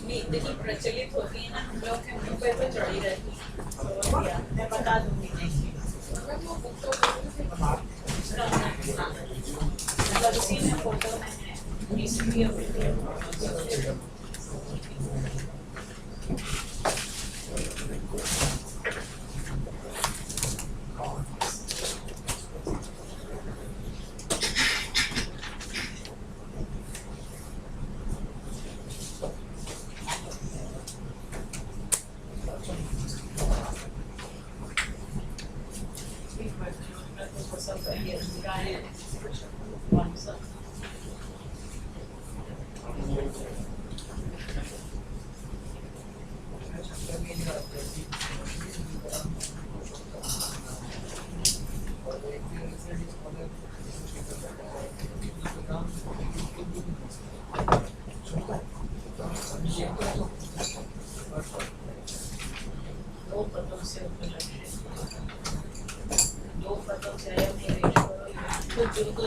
नहीं इतनी प्रचलित होती है ना, हम लोग के मुंह पे तो चढ़ी रहती है। तो या मैं बता दूंगी नहीं मतलब इसी में फोटो में है, हिस्ट्री ऑफ इंडिया।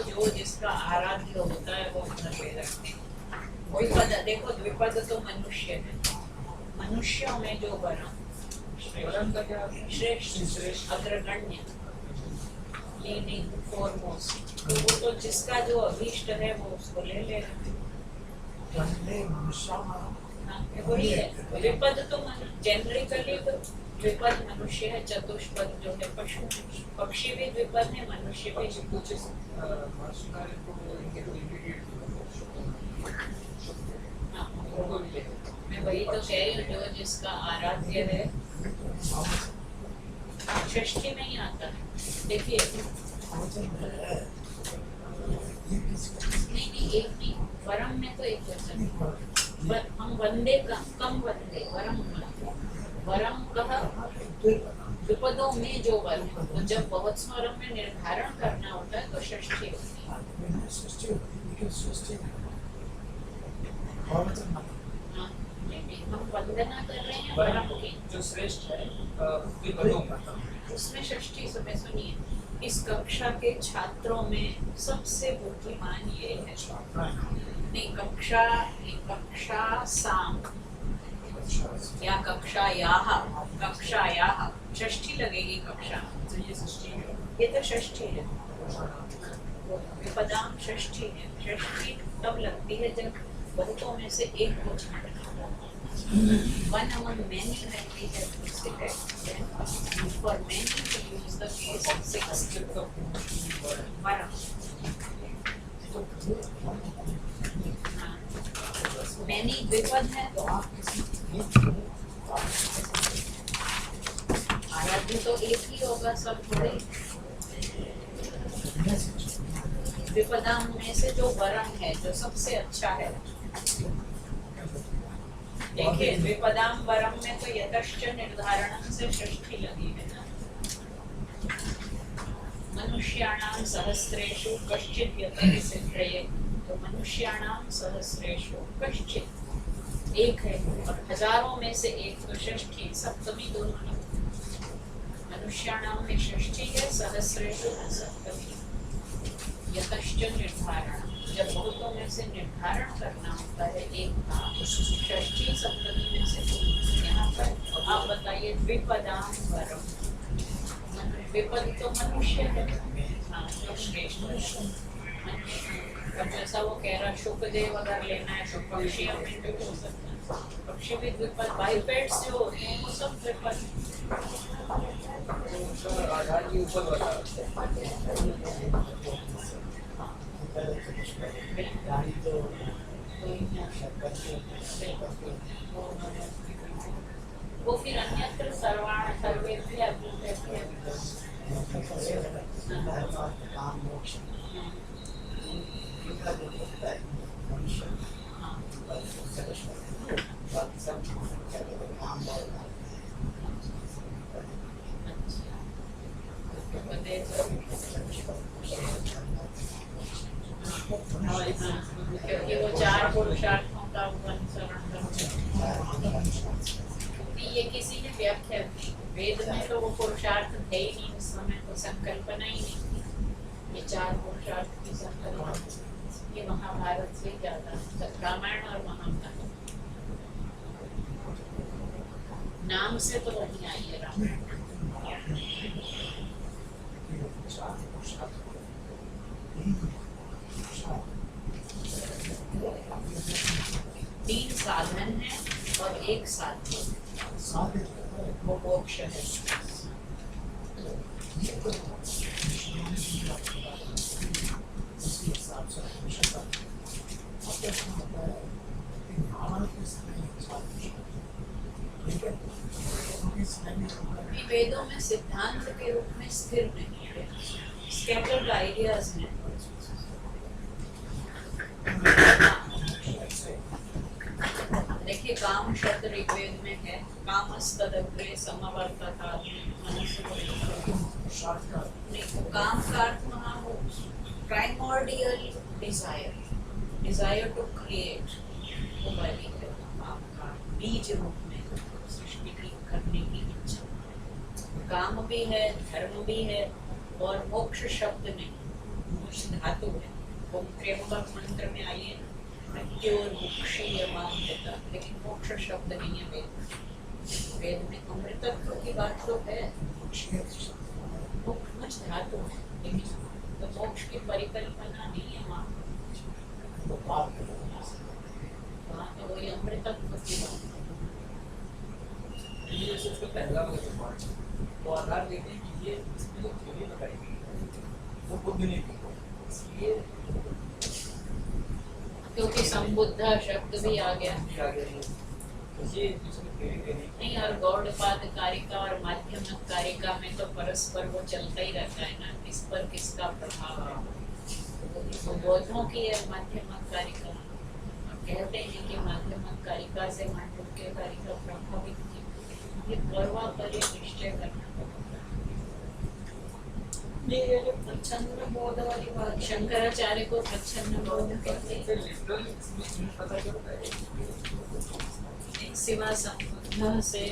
जो जिसका आराध्य होता है वो अपना पे रखते हैं। द्विपद देखो, द्विपद तो मनुष्य है, मनुष्यों में जो वरम श्रेष्ठ अग्रगण्य लीडिंग फॉरमोस्ट, तो वो तो जिसका जो अभीष्ट है वो उसको ले ले। वही है द्विपद तो जनरली तो द्विपद मनुष्य है, चतुष्पद जो है पशु, पक्षी भी द्विपद है, मनुष्य भी। मैं वही तो कह रही हूँ, जो जिसका आराध्य है षष्ठी में ही आता है। देखिए नहीं एक नहीं, वरम में तो एक वचन, हम वंदे कम वंदे वरम, वरम कहा द्विपदों में जो वर है, तो जब बहुत स्वरम में निर्धारण करना होता है तो षष्ठी होती है। हम वंदना कर रहे हैं वरम की, जो श्रेष्ठ है द्विपदों का, उसमें षष्ठी। सुबह सुनिए, इस कक्षा के छात्रों में सबसे बुद्धिमान ये है। नहीं कक्षा साम या कक्षायाः षष्ठी लगेगी कक्षा, ये तो षष्ठी है, विपदाम षष्ठी है। षष्ठी तब लगती है जब बहुतों में से एक को छांटना, one among many when we have to select, then for many to use the case of 6 varam. Many द्विपद है, आराध्य तो एक ही होगा, सब थोड़े। द्विपदाम में से जो वरम है, जो सबसे अच्छा है, देखिए द्विपदाम वरम में तो यतश्च निर्धारण से षष्ठी लगी है ना। मनुष्याणां सहस्रेषु कश्चित् यतहि सिद्धये, तो मनुष्याणां सहस्रेषु कश्चित् एक है, और हजारों में से एक, तो षष्ठी सप्तमी दोनों है। मनुष्याणां में षष्ठी है, सहस्रेषु में सप्तमी। यतश्च निर्धारण, जब बहुतों में से निर्धारण करना होता है एक का, षष्ठी सप्तमी में से। यहाँ पर आप बताइए द्विपदाम वरम, द्विपद तो मनुष्य है, हाँ जो श्रेष्ठ मनुष्य। अब जैसा वो कह रहा शुकदेव अगर लेना है तो पक्षियों में भी हो सकता है, पक्षी भी द्विपद, बाइपेड्स जो होते हैं वो सब द्विपद। आधार के ऊपर बता वो फिर अन्यत्र सर्वाण सर्वे क्योंकि वो 4 पुरुषार्थों का अनुसरण करते हैं। ये किसी ने व्याख्या, वेद में तो वो पुरुषार्थ थे ही नहीं, उस समय तो संकल्पना ही नहीं थी। ये 4 पुरुषार्थ की संकल्पना ये महाभारत से ज्यादा, रामायण और महाभारत। काम से तो वहीं आइए राम। तीन साधन है और एक साध्य, वो मोक्ष है। वेदों में सिद्धांत के रूप में स्थिर नहीं है, स्कैटर्ड आइडियाज हैं। देखिए काम शब्द ऋग्वेद में है, कामस्तदग्रे समवर्तता नहीं, तो काम का अर्थ वहाँ हो प्राइमोर्डियल डिजायर टू क्रिएट, वो वाली है काम का बीज रूप में सृष्टि की करने की इच्छा। काम भी है, धर्म भी है, और मोक्ष शब्द नहीं, मोक्ष धातु है। वो त्र्यंबक मंत्र में आइए मृत्योर्मुक्षीयमामृता, लेकिन मोक्ष शब्द नहीं है वेद में। अमृतत्व की बात तो है, मोक्ष धातु है, लेकिन तो मोक्ष की परिकल्पना नहीं है वहाँ तो वही अमृतत्व की बात। ये सबसे पहला वाला तो आधार देते हैं कि ये इसमें जो थ्योरी बताई गई वो बुद्ध ने दी, इसलिए क्योंकि संबुद्ध शब्द भी आ गया ये जिसमें थ्योरी देनी नहीं। और गौड़पाद कारिका और माध्यमिक कारिका में तो परस्पर वो चलता ही रहता है ना, किस पर किसका प्रभाव है। तो बौद्धों की है माध्यमिक कारिका, और कहते हैं कि माध्यमिक कारिका से मांडव्य कारिका प्रभावित थी। ये परवा पर ये निश्चय करना पड़ता है। ये जो प्रच्छन्न बोध वाली बात, शंकराचार्य को प्रच्छन्न बोध कहते हैं। लिटरली इसमें पता चलता है सिवा संबुद्ध से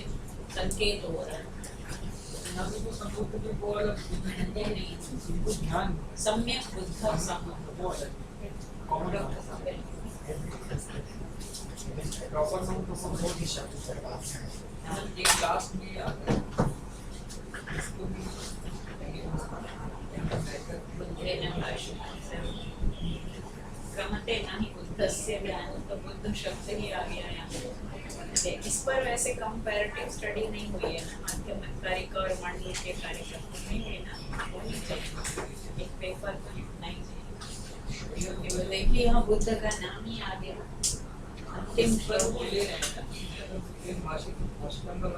संकेत हो रहा है। यहाँ पे तो संबुद्ध के को अलग नहीं, इनको ध्यान सम्यक बुद्ध संबुद्ध वो अलग कॉमन प्रॉपर नाउन तो बहुत ही शब्द एक लास्ट में आता है इसको भी बुद्धेन क्रमते नहीं बुद्धस्य ज्ञान, तो बुद्ध शब्द ही आ गया यहाँ। इस पर वैसे कंपैरेटिव स्टडी नहीं हुई है ना, माध्यमिक कारिका और मांडव्य कारिका नहीं हुई ना, होनी चाहिए एक पेपर तो लिखना ही चाहिए। देखिए यहाँ बुद्ध का नाम ही आ गया अंतिम पर वो ले रहे हैं ना एक भाषा नंबर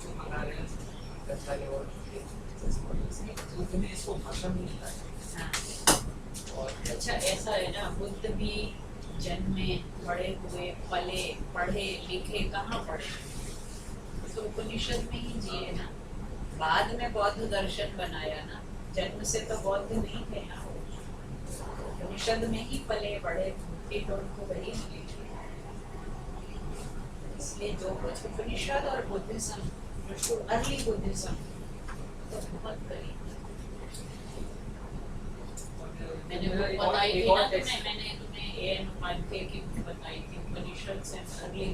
जो मना रहे हैं अच्छा लेवल उसमें इसको भाषा में लिखा है। और अच्छा ऐसा है ना, बुद्ध भी जन्मे, बड़े हुए, पले, पढ़े लिखे, कहाँ पढ़े? तो उपनिषद में ही जिए ना, बाद में बौद्ध दर्शन बनाया ना, जन्म से तो बौद्ध नहीं थे ना, उपनिषद में ही पले बड़े, तो उनको वही मिली। इसलिए जो कुछ उपनिषद और बुद्धिज्म, अर्ली बुद्धिज्म तो बहुत करीब। मैंने बताई थी ना तुम्हें, मैंने तुम्हें एएन उपाध्याय की बताई थी, उपनिषद से अर्ली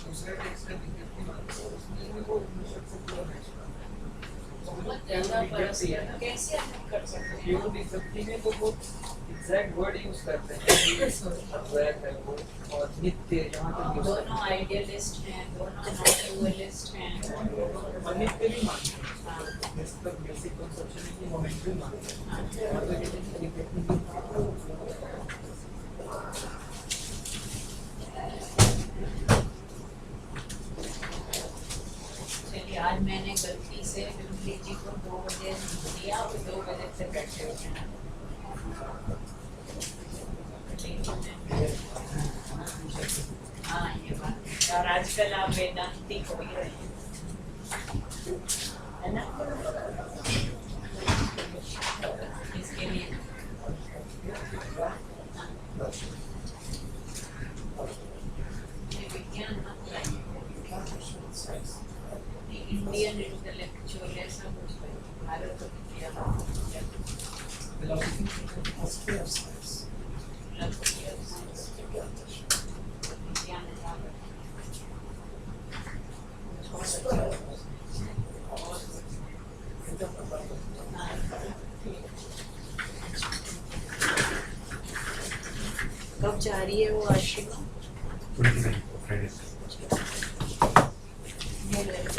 दूसरे टेक्स्ट का दिक्कत की बात है उसमें भी वो उपनिषद से पूरा मैच बहुत ज्यादा परस्पर कैसे हम कर सकते हैं। केवल विभक्ति में तो वो एग्जैक्ट वर्ड यूज करते हैं अद्वैत है वो और नित्य, जहाँ तक दोनों आइडियलिस्ट हैं, दोनों नॉन डुअलिस्ट हैं, और नित्य भी मानते हैं। इस तक बेसिक कंसेप्शन है कि मोमेंटरी मानते हैं और तो कहते हैं आज मैंने गलती से बिमली जी को 2 बजे दिया, वो 2 बजे से बैठे हुए हैं। हाँ ये बात, और आजकल आप वेदांती हो ही रहे हैं, है ना? इसके लिए विज्ञान मत लाइए, इंडियन इंटेलेक्चुअल ऐसा कुछ भारत फिलॉसफी जा रही है वो आशिमा? ये ले लो।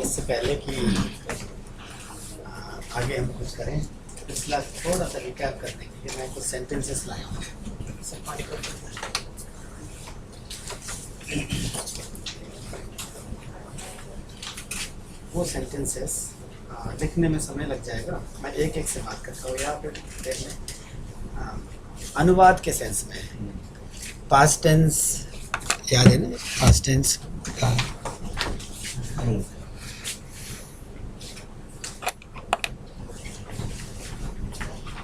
इससे पहले कि आगे हम कुछ करें, पिछला थोड़ा सा रिकैप करने के लिए मैं कुछ सेंटेंसेस लाया हूँ। वो सेंटेंसेस लिखने में समय लग जाएगा, मैं एक एक से बात करता हूँ। यहाँ पे देख लें, अनुवाद के सेंस में पास्ट टेंस याद है ना? पास्ट टेंस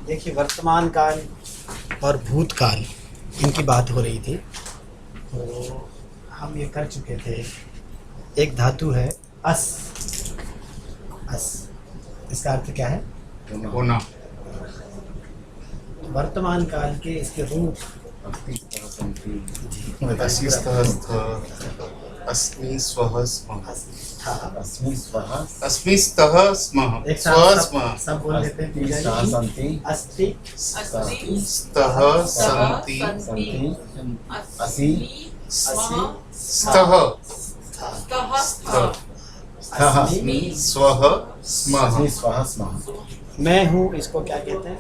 देखिए, वर्तमान काल और भूतकाल इनकी बात हो रही थी, तो हम ये कर चुके थे। एक धातु है अस। अस इसका अर्थ क्या है? होना। वर्तमान काल के इसके रूप अस्मि स्वः स्मः। था। अस्मि स्तः स्मः। एक स्वः साथ स्मः। सब बोल लेते हैं। सन्ति अस्ति अस्ति स्तः सन्ति सन्ति असि असि स्तः स्तः अस्मि स्वः स्मः। अस्मि स्वः स्मः। मैं हूँ, इसको क्या कहते हैं?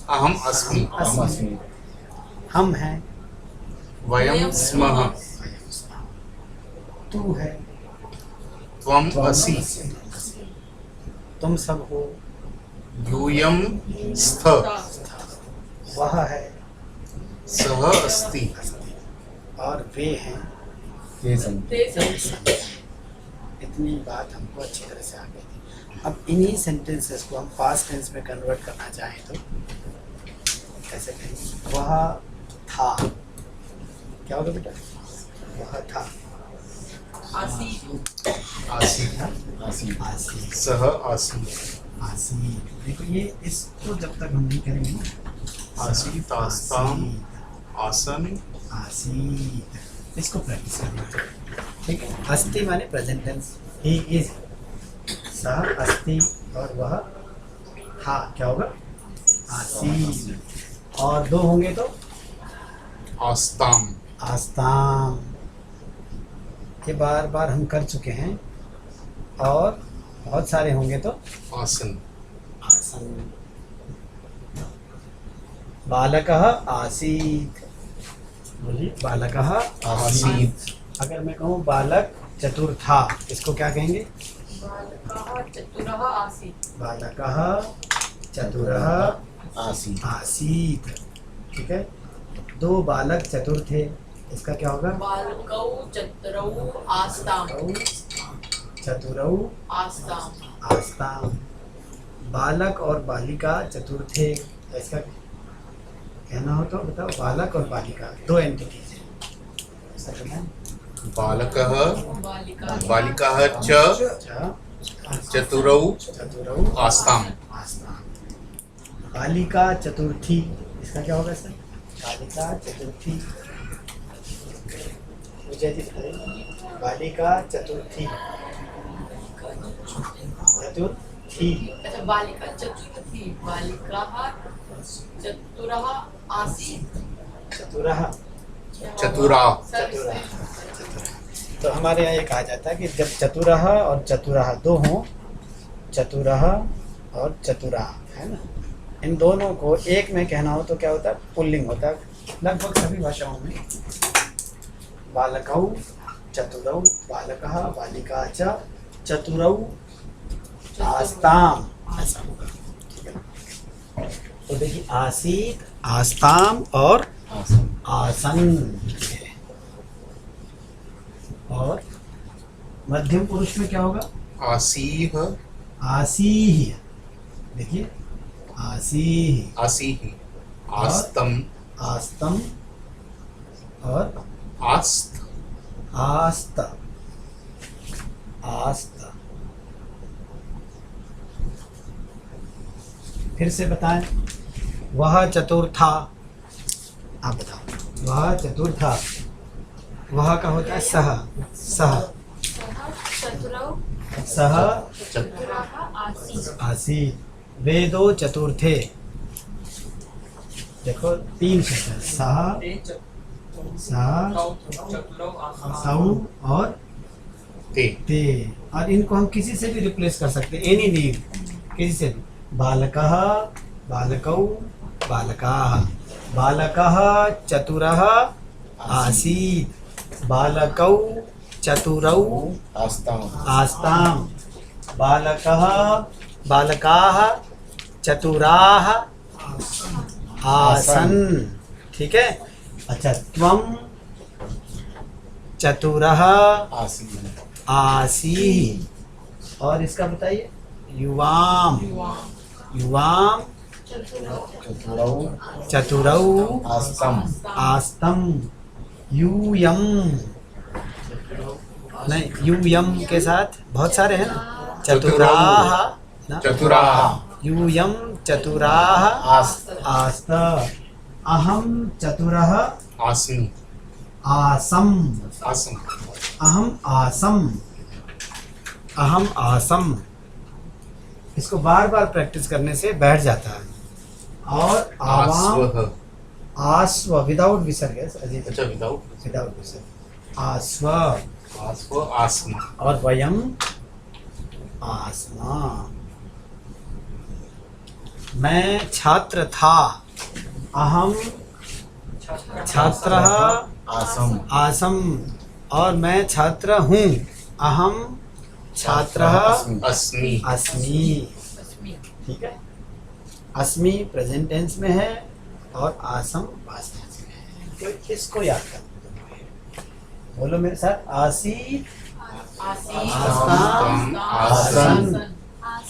अहम् अस्मि। अहम् अस्मि। हम हैं। वयं स्मः। तू है। त्वम् असि। तुम सब हो। यूयं स्थ। वह है। सः अस्ति। और वे हैं। ते सन्ति। इतनी बात हमको अच्छी तरह से आ गई थी। अब इन्हीं सेंटेंसेस को हम पास्ट टेंस में कन्वर्ट करना चाहें तो कैसे करेंगे? वह था। क्या होगा बेटा? वह था। आसी आसि। आसीत्। आसी। सः आसि। आसी। देखो, ये इसको जब तक हम नहीं करेंगे ना, आसीत् आस्ताम् आसन। आसीत, इसको प्रैक्टिस करना है। ठीक है। अस्ति माने प्रेजेंट टेंस। He is. सह अस्ति और वह था। क्या होगा? आसीत। और दो होंगे तो आस्ताम्। आस्ताम। ये बार बार हम कर चुके हैं। और बहुत सारे होंगे तो आसन। आसन। बालकः आसीत्। बोलिए, बालकः आसीत्। अगर मैं कहूँ बालक चतुर था, इसको क्या कहेंगे? बालकः चतुरः आसीत्। बालकः चतुरः आसीत्। आसीत्। ठीक है। दो बालक चतुर थे, इसका क्या होगा? बालकौ चतुरौ आस्ताम्। चतुरौ आस्ताम्। आस्ताम। बालक और बालिका चतुर थे, इसका कहना हो तो बताओ। बालक और बालिका दो एंटिटीज हैं। ऐसा कहना है? बालकः बालिका बालिकाः च अच्छा, चतुरौ चतुरौ आस्ताम्। आस्ताम। बालिका चतुर्थी, इसका क्या होगा सर? बालिका चतुर्थी। विजय जी बताइए। बालिका चतुर्थी। चतुर्थी। अच्छा, बालिका चतुर्थी। बालिकाः चतुरः आसीत्। चतुरः। चतुरा। चतुरः। तो हमारे यहाँ ये कहा जाता है कि जब चतुरः और चतुरः दो हों, चतुरः और चतुरा, है ना, इन दोनों को एक में कहना हो तो क्या होता है? पुल्लिंग होता है लगभग सभी भाषाओं में। बालकौ चतुरौ, बालकः बालिका च चतुरौ आस्ताम, ऐसा होगा। ठीक है। तो देखिए, आसीत, आस्ताम और आसन। आसन। और मध्यम पुरुष में क्या होगा? आसीः। आसीह। देखिए, आसीह। आसीः। आस्तम्। आस्तम और आस्त। आस्त। आस्त। फिर से बताएं। वह चतुर था। आप बताओ। वह चतुर था। वह का होता है सह, सह, सह आसीत्। वे दो चतुर्थे। देखो 3 शब्द है, सह, ते सह, चतुरौ आसन्। सौ और ते ते। और इनको हम किसी से भी रिप्लेस कर सकते हैं, एनी नेम, किसी से भी। बालकः, बालकौ, बालकाः। बालकः चतुरः आसीत्। बालकौ चतुरौ आस्ताम। आस्ताम्। बालकः, बालकाः चतुराः आसन्। ठीक है। अच्छा, त्वं चतुरः आसी। आसी। और इसका बताइए, युवाम, युवाम चतुरौ चतुरौ आस्तम। आस्तम। यूयम, नहीं, यूयम के साथ बहुत सारे हैं ना, चतुराः ना? चतुराः यूयम चतुराः आस्त। आस्त। अहम चतुरः आस्मि आसम। आसम् अहम आसम, अहम आसम। इसको बार बार प्रैक्टिस करने से बैठ जाता है। और आवाम, आस्वः आस्व विदाउट विसर्ग है अजीत, अच्छा विदाउट विदाउट विसर्ग। आस्व। आस्व आस्म और वयम आस्मा। मैं छात्र था। अहम छात्रः आसम। आसम। और मैं छात्र हूँ। अहम छात्रः अस्मि अस्मि। ठीक है। अस्मि प्रेजेंट टेंस में है और आसम पास्ट टेंस में है। तो इसको याद कर, बोलो मेरे साथ, आसी, आस्ताम, आसन,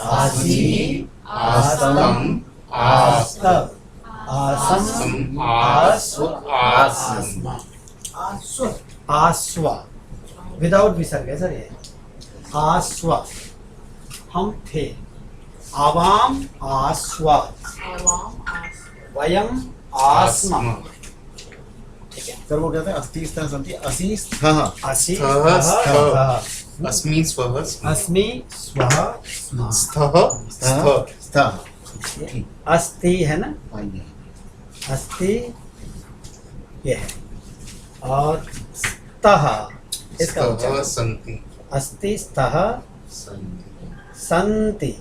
आसी, आस्तम, आस्त, आसम, आस्व आस्म आस्व विदाउट विसर्ग है सर ये। आस्व हम थे। आवाम आस्व। वयम आस्म। ठीक है। सर वो कहते हैं अस्ति स्तः सन्ति, असि स्थः। असि स्थः, स्थः। अस्मि स्वः स्म अस्मि स्वः स्मः। स्थः स्थ स्थः। अस्ति है ना, आइए। अस्ति ये है। और स्तः इसका स्थः उच्चारण। सन्ति अस्ति स्तः सन्ति सन्ति।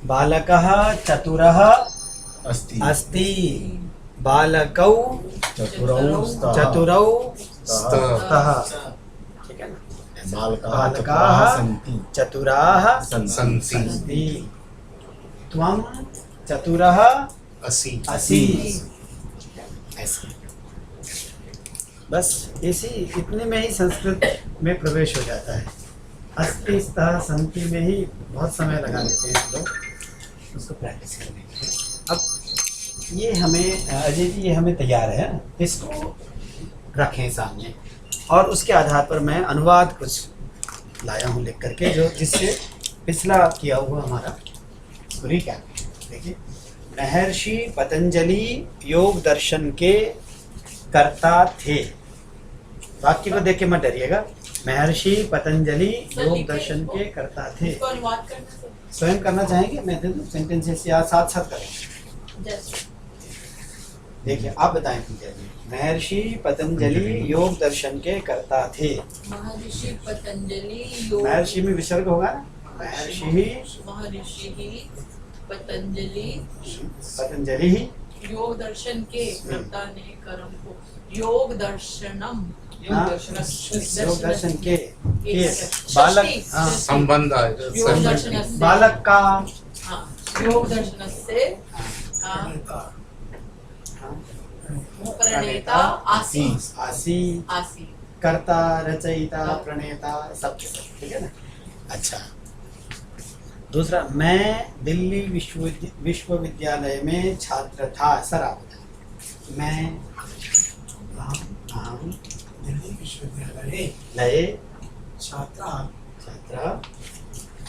बालकः चतुरः अस्ति। अस्ति। बालकौ चतुरौ स्तः। चतुरौ स्तः स्तः। ठीक है ना। बालकाः बालकाः चतुराः सन्ति। चतुराः सन्ति सन्ति। त्वं चतुरः असि असि। ऐसे बस इसी इतने में ही संस्कृत में प्रवेश हो जाता है। अस्ति स्तः सन्ति में ही बहुत समय लगा लेते हैं लोग उसको प्रैक्टिस करने के लिए। अब ये हमें अजय जी, ये हमें तैयार है, इसको रखें सामने और उसके आधार पर मैं अनुवाद कुछ लाया हूँ लिख करके, जो जिससे पिछला किया हुआ हमारा रिकैप। देखिए, महर्षि पतंजलि योग दर्शन के कर्ता थे। वाक्य को देख के मत डरिएगा। महर्षि पतंजलि योग दर्शन के कर्ता थे। इसको अनुवाद करना सर। स्वयं करना चाहेंगे? मैं दे दूं सेंटेंसेस या साथ साथ करेंगे? जैसे देखिए आप बताएं मुझे। महर्षि पतंजलि योग दर्शन के कर्ता थे। महर्षि पतंजलि योग महर्षि में विसर्ग होगा ना। महर्षि महर्षि पतंजलि पतंजलि ही योग दर्शन के कर्ता ने कर्म को योग दर्शनम हाँ, योग दर्शन के बालक, हाँ, संबंध आएगा योग दर्शन से बालक का, हाँ, योग दर्शन से हाँ, प्रणेता आसी आसी, आसी कर्ता, रचयिता, प्रणेता, सब के सब। ठीक है ना। अच्छा, दूसरा, मैं दिल्ली विश्वविद्यालय में छात्र था। सर आप बताएं। मैं दिल्ली विश्वविद्यालय लय छात्रा छात्र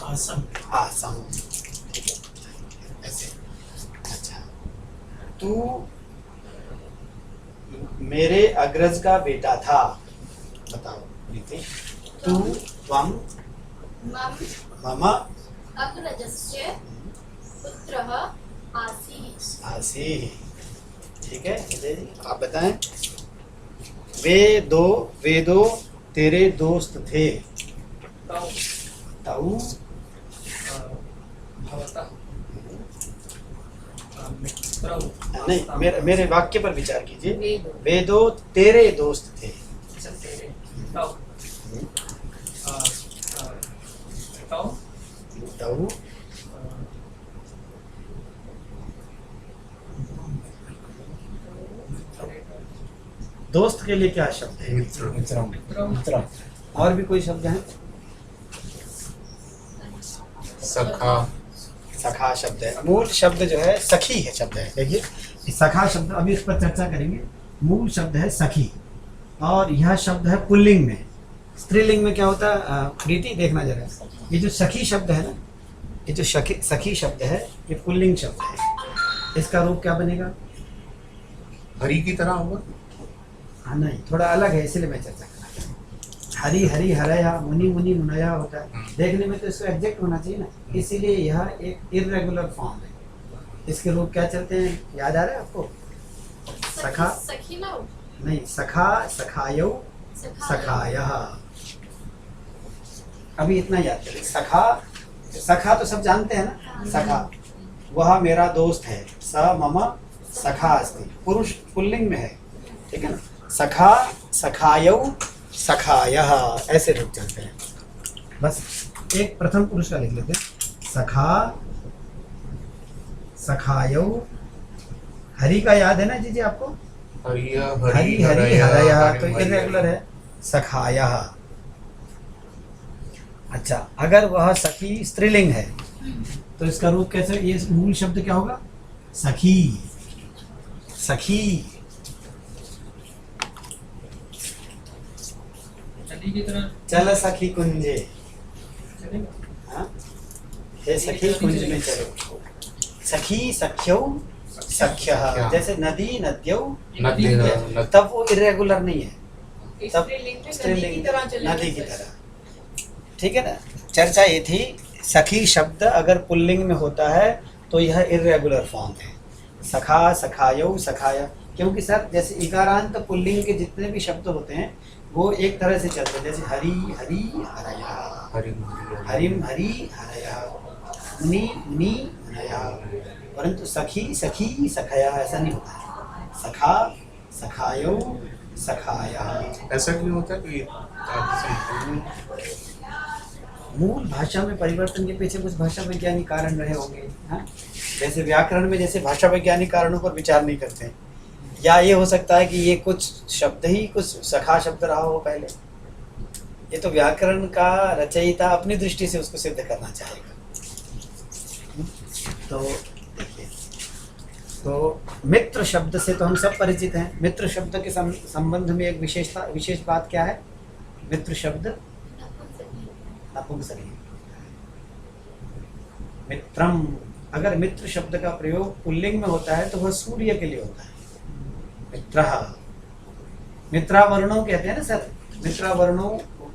आसम। आसम। ठीक है ऐसे। अच्छा, तू मेरे अग्रज का बेटा था। बताओ प्रीति। तू त्वं मम मम अग्रजस्य पुत्रः आसीत्। आसी। ठीक है अजय जी, आप बताएं। वे दो तेरे दोस्त थे। तौ ताऊ भवतः मित्रौ नहीं, मेरे वाक्य पर विचार कीजिए। वेदो वे दो तेरे दोस्त थे। अच्छा, तेरे तौ तौ ताऊ दोस्त के लिए क्या शब्द है? मित्र मित्रम मित्रौ मित्रम और भी कोई शब्द है? सखा सखा शब्द है। मूल शब्द जो है सखी है शब्द है। देखिए इस सखा शब्द, अभी इस पर चर्चा करेंगे। मूल शब्द है सखी और यह शब्द है पुल्लिंग में। स्त्रीलिंग में क्या होता है? प्रीति देखना जरा। ये जो सखी शब्द है ना, ये जो सखी शब्द है ये पुल्लिंग शब्द है। इसका रूप क्या बनेगा? हरि की तरह होगा। हाँ नहीं, थोड़ा अलग है, इसलिए मैं चर्चा करना चाहता हूँ। हरि हरि हरया, मुनि मुनि मुनया होता है। देखने में तो इसको एग्जैक्ट होना चाहिए ना, इसीलिए यह एक इर्रेगुलर फॉर्म है। इसके रूप क्या चलते हैं, याद आ रहा है आपको? सखा सखी ना नहीं, सखा सखायौ सखायः। अभी इतना याद करें। सखा, सखा तो सब जानते हैं ना। सखा वह मेरा दोस्त है। स मम सखा अस्ति, पुरुष पुल्लिंग में है। ठीक है ना। सखा सखायौ सखायः, ऐसे रूप चलते हैं। बस एक प्रथम पुरुष का लिख लेते हैं। सखा सखायौ। हरि का याद है ना जी आपको? हरिया हरि हरि हरया तो इर्रेगुलर है। सखायः। अच्छा, अगर वह सखी स्त्रीलिंग है तो इसका रूप कैसे? ये मूल शब्द क्या होगा? सखी। सखी। नदी की तरह चल सखी कुंजे। चलेगा। हाँ? हे सखी कुंज में चलो। सखी सख्यौ सख्यः। जैसे नदी नद्यौ, नदी तब वो इर्रेगुलर नहीं है, तब स्त्रीलिंग में नदी की स्त्रीलिंग तरह चलेगा। नदी की तरह। ठीक है ना। चर्चा ये थी, सखी शब्द अगर पुल्लिंग में होता है तो यह इर्रेगुलर फॉर्म है। सखा सखायौ सखाया, क्योंकि सर जैसे इकारांत पुल्लिंग के जितने भी शब्द होते हैं वो एक तरह से चलते हैं। जैसे हरि हरि हरया, हरिम हरि हरया, मुनि मुनि मुनया। परंतु सखी सखी सखया ऐसा नहीं होता है। सखा सखायौ सखाया। ऐसा क्यों होता है? कोई मूल भाषा में परिवर्तन के पीछे कुछ भाषा वैज्ञानिक कारण रहे होंगे। हाँ? जैसे व्याकरण में जैसे भाषा वैज्ञानिक कारणों पर विचार नहीं करते हैं, या ये हो सकता है कि ये कुछ शब्द ही कुछ सखा शब्द रहा हो पहले। ये तो व्याकरण का रचयिता अपनी दृष्टि से उसको सिद्ध करना चाहेगा। तो देखिए, तो मित्र शब्द से तो हम सब परिचित हैं। मित्र शब्द के संबंध में एक विशेष बात क्या है? मित्र शब्द नपुंसक। मित्रम, अगर मित्र शब्द का प्रयोग पुल्लिंग में होता है तो वह सूर्य के लिए होता है। मित्रः, मित्रावरुणों कहते हैं ना सर। मित्रावरुणों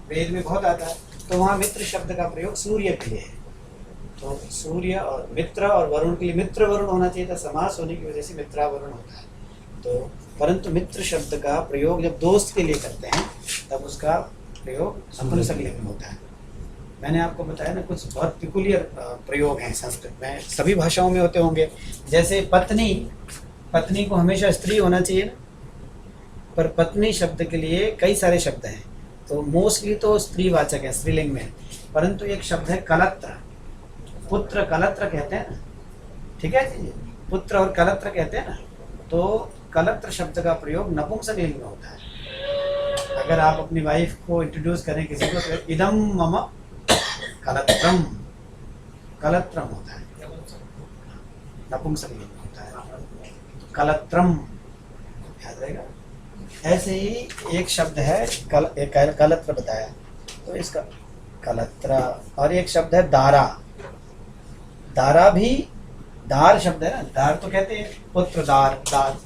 वेद में बहुत आता है, तो वहाँ मित्र शब्द का प्रयोग सूर्य के लिए है। तो सूर्य और मित्र और वरुण के लिए मित्र वरुण होना चाहिए था, समास होने की वजह से मित्रावरुण होता है। तो परंतु मित्र शब्द का प्रयोग जब दोस्त के लिए करते हैं तब उसका प्रयोग नपुंसक लिंग में होता है। मैंने आपको बताया ना, कुछ बहुत पिकुलियर प्रयोग हैं संस्कृत में, सभी भाषाओं में होते होंगे। जैसे पत्नी, पत्नी को हमेशा स्त्री होना चाहिए ना, पर पत्नी शब्द के लिए कई सारे शब्द हैं। तो मोस्टली तो स्त्रीवाचक है, स्त्रीलिंग में। परंतु एक शब्द है कलत्र, पुत्र कलत्र कहते हैं ना। ठीक है जी, पुत्र और कलत्र कहते हैं ना। तो कलत्र शब्द का प्रयोग नपुंसक लिंग में होता है। अगर आप अपनी वाइफ को इंट्रोड्यूस करें किसी को तो इदम मम कलत्रम, कलत्रम होता है, नपुंसक लिंग में होता है। कलत्रम याद रहेगा। ऐसे ही एक शब्द है कलत्र बताया, तो इसका कलत्र। और एक शब्द है दारा। दारा भी दार शब्द है ना। दार तो कहते हैं पुत्र दार, दार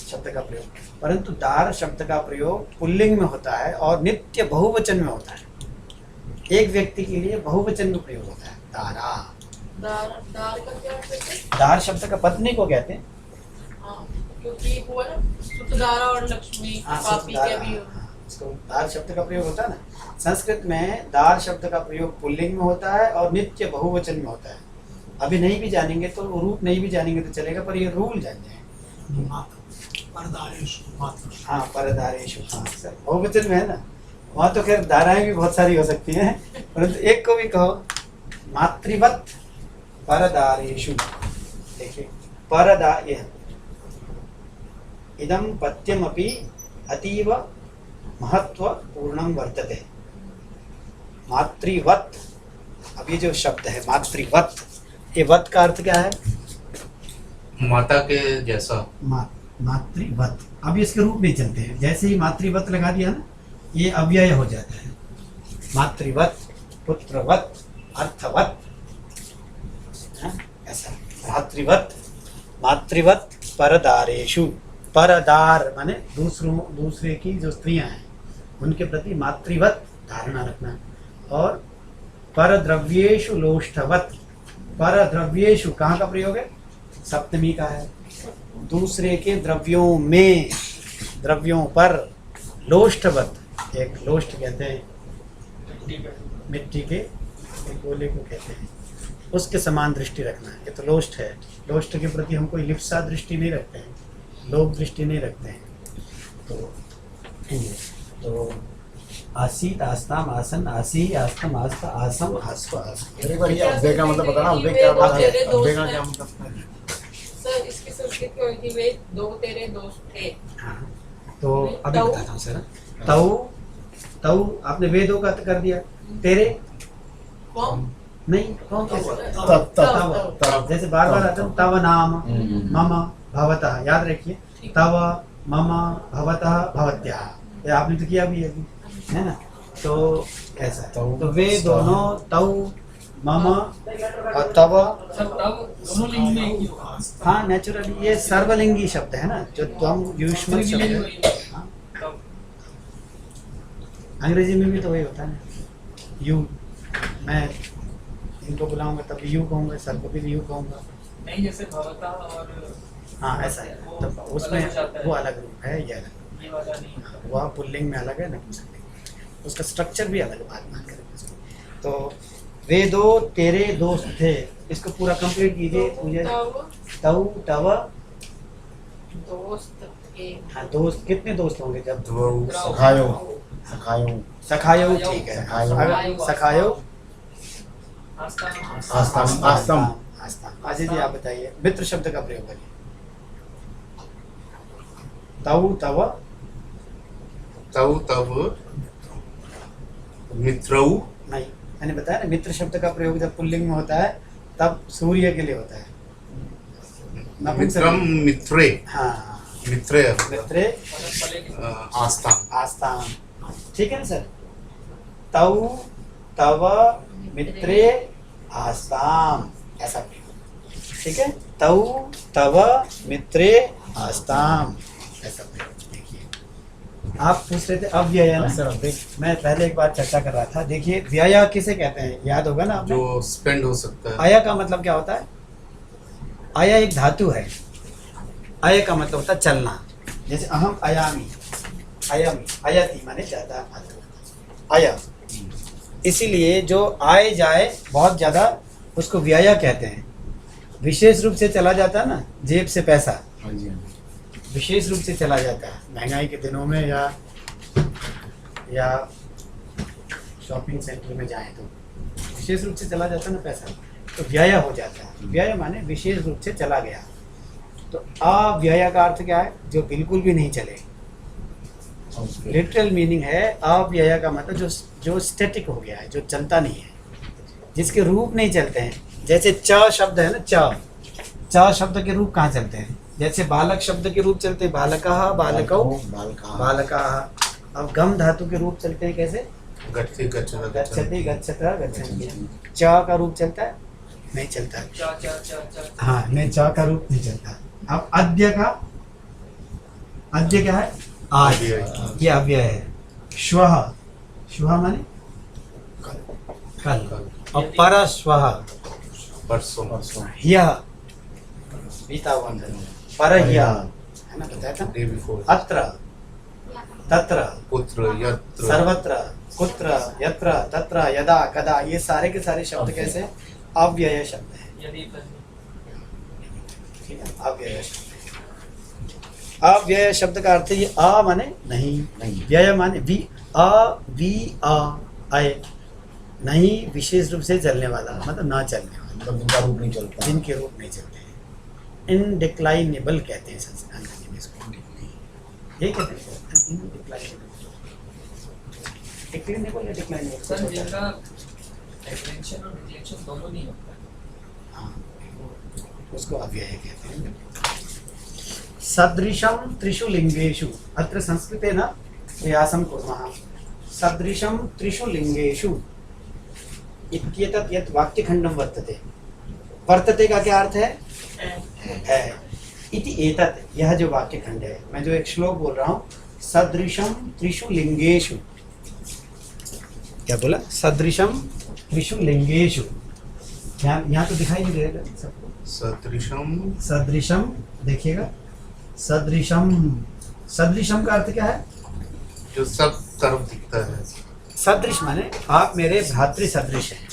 शब्द का प्रयोग, परंतु दार शब्द का प्रयोग पुल्लिंग में होता है और नित्य बहुवचन में होता है। एक व्यक्ति के लिए बहुवचन में प्रयोग होता है दारा। दार दार का क्या अर्थ है? दार शब्द का पत्नी को कहते हैं। हाँ, क्योंकि हुआ ना सुतदारा और लक्ष्मी हाँ, पापी दार, के भी हाँ, इसको दार शब्द का प्रयोग होता है ना। संस्कृत में दार शब्द का प्रयोग पुल्लिंग में होता है और नित्य बहुवचन में होता है। अभी नहीं भी जानेंगे तो रूप नहीं भी जानेंगे तो चलेगा, पर ये रूल जान जाए। परदारेषु मात्र। हाँ, परदारेषु, हाँ सर, बहुवचन में है ना। वहाँ तो खैर धाराएं भी बहुत सारी हो सकती हैं, परंतु एक को भी कहो मातृवत परदारेषु। देखिए परदा, इदं पत्यमपि अतीव महत्वपूर्णं वर्तते। मातृवत, अब ये जो शब्द है मातृवत, ये वत का अर्थ क्या है? माता के जैसा। मातृवत। अब इसके रूप नहीं चलते हैं, जैसे ही मातृवत लगा दिया ना ये अव्यय हो जाता है। मातृवत, पुत्रवत, अर्थवत, ऐसा। मातृवत, मातृवत परदारेषु। परदार माने दूसरे की जो स्त्रियां हैं उनके प्रति मातृवत धारणा रखना। और परद्रव्येषु लोष्ठवत। परद्रव्येषु कहाँ का प्रयोग है? सप्तमी का है। दूसरे के द्रव्यों में, द्रव्यों पर। लोष्ठवत, एक लोष्ठ कहते हैं मिट्टी के गोले को कहते हैं, उसके समान दृष्टि रखना। ये तो लोष्ठ है। लोष्ठ के प्रति हम कोई लिप्सा दृष्टि नहीं रखते हैं, लोभ दृष्टि नहीं रखते हैं। तो आसीत, आस्ताम, आसन, आसी, आस्तम, आस्ता, आसम, आस्व, आस्व। अरे बढ़िया, अव्यय का मतलब बताना। अव्यय क्या होता है? अव्यय का क्या मतलब है? सर इसकी संस्कृत की होती वे दो तेरे दोस्त थे। हाँ, तो अभी बताता हूँ सर। तऊ, आपने वेदों का कर दिया। तेरे कौन? नहीं, कौन कैसे? तब तव, जैसे बार बार आता है तव नाम मम भवतः, याद रखिए। तव मम भवतः भवत्याः, ये आपने तो किया भी है अभी, है ना। तो ऐसा है। तो वे दोनों तव मम और तव, दोनों लिंग में एक ही होगा। हाँ नेचुरली ये सर्वलिंगी शब्द है ना, जो त्वम युष्मत शब्द है। हाँ, अंग्रेजी में भी तो वही होता है ना, यू। मैं इनको बुलाऊंगा तब यू कहूँगा, सर को भी यू कहूँगा। नहीं, जैसे भवता और हाँ ऐसा है। तो उसमें वो अलग रूप है, ये अलग। ये वाला नहीं। वह पुल्लिंग में अलग है, नपुंसकलिंग में उसका स्ट्रक्चर भी अलग है, बात करेंगे। तो वे दो तेरे दोस्त थे, इसको पूरा कंप्लीट कीजिए मुझे। तव तव दोस्त के। हाँ, दोस्त कितने दोस्त होंगे जब? सखायो, सखायो, सखायो, ठीक है। सखायो। सखायो, आस्ताम, आस्तम। आस्ताम। अजय जी आप बताइए, मित्र शब्द का प्रयोग करिए। तव तव, तव तव मित्रौ। नहीं, मैंने बताया ना मित्र शब्द का प्रयोग जब पुल्लिंग में होता है तब सूर्य के लिए होता है। मित्रम मित्रे। हाँ, मित्रे मित्रे आस्ताम। आस्ताम, ठीक है ना सर। तव तव मित्रे आस्ताम, ऐसा प्रयोग, ठीक है। तव तव मित्रे आस्ताम, ऐसा प्रयोग। देखिए आप पूछ रहे थे अव्यय ना सर, अव्यय मैं पहले एक बार चर्चा कर रहा था। देखिए व्यय किसे कहते हैं, याद होगा ना आपको। जो स्पेंड हो सकता है। आया का मतलब क्या होता है? आया एक धातु है। आय का मतलब होता है चलना। जैसे अहम अयामी, अयमी, अयति माने ज्यादा, आया। इसीलिए जो आए जाए बहुत ज्यादा उसको व्यय कहते हैं। विशेष रूप से चला जाता है ना, जेब से पैसा हाँ जी, विशेष रूप से चला जाता है महंगाई के दिनों में, या शॉपिंग सेंटर में जाएं तो विशेष रूप से चला जाता है ना पैसा, तो व्यय हो जाता है। व्यय माने विशेष रूप से चला गया। तो अव्यय का अर्थ क्या है? जो बिल्कुल भी नहीं चले। लिटरल मीनिंग है अव्यय का मतलब जो स्टैटिक हो गया है, जो चलता नहीं है, जिसके रूप नहीं चलते हैं। जैसे च शब्द है ना, च शब्द के रूप कहाँ चलते हैं? जैसे बालक शब्द के रूप चलते हैं, बालकः, बालकौ, बालकाः। अब गम धातु के रूप चलते हैं कैसे? गच्छति गच्छति गच्छति, गच्छतः, गच्छन्ति। च का रूप चलता है? नहीं चलता है। हाँ, नहीं, च का रूप नहीं चलता। अब अद्य का अद्य क्या है? आज। अव्यय। ये अव्यय है। श्वः, श्वः माने कल। और परश्वः, परसों। ह्यः, बीता हुआ दिन। परह्यः, है ना, बताया था। Day before. अत्र, तत्र, पुत्र, यत्र। सर्वत्र, कुत्र, यत्र, तत्र, यदा, कदा, ये सारे के सारे शब्द कैसे हैं? अव्यय शब्द है। यदि ठीक है, अव्यय शब्द है। अव्यय शब्द का अर्थ ये अ माने नहीं, व्यय माने वी अ आए, नहीं विशेष रूप से चलने वाला, मतलब ना चलने वाला, मतलब इनका रूप नहीं चलता। जिनके रूप नहीं चलते हैं। इनडिक्लाइनेबल कहते हैं संस्कृत में इसको। यही कहते हैं इनडिक्लाइनेबल। डिक्लाइनेबल या डिक्लाइनेबल? सर जिनका एक्सटेंशन और रिजेक्शन दोनों नहीं होता है। हाँ, उसको अव्यय कहते हैं। सदृशं त्रिषु लिंगेषु, अत्र संस्कृतेन प्रयासं कुर्मः। सदृशं त्रिषु लिंगेषु इत्येतत् यत् वाक्यखण्डं वर्तते, वर्तते का क्या अर्थ है? इति एतत्, यह जो वाक्यखंड है, मैं जो एक श्लोक बोल रहा हूँ, सदृशं त्रिषु लिंगेषु, क्या बोला? सदृशं त्रिषु लिंगेषु। यहाँ तो दिखाई नहीं देगा सबको। सदृशम। सदृशम देखिएगा, सदृशम, सदृशम का अर्थ क्या है? जो सब तरफ दिखता है। सदृश माने आप मेरे भ्रातृ सदृश हैं,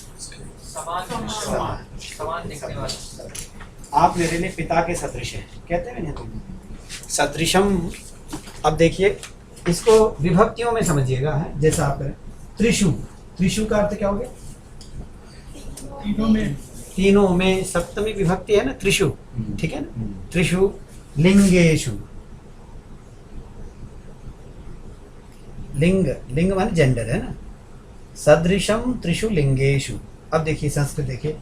समान दिखने वाला। आप मेरे लिए पिता के सदृश हैं, कहते हैं ना तुम सदृशम। अब देखिए इसको विभक्तियों में समझिएगा, है जैसा आप करें। त्रिषु, त्रिषु का अर्थ क्या हो गया? तीनों में सप्तमी विभक्ति है ना, त्रिषु, ठीक है ना। त्रिषु लिंगेषु, लिंग, लिंग माने जेंडर है ना। सदृशम त्रिषु लिंगेषु। अब देखिए संस्कृत देखिए,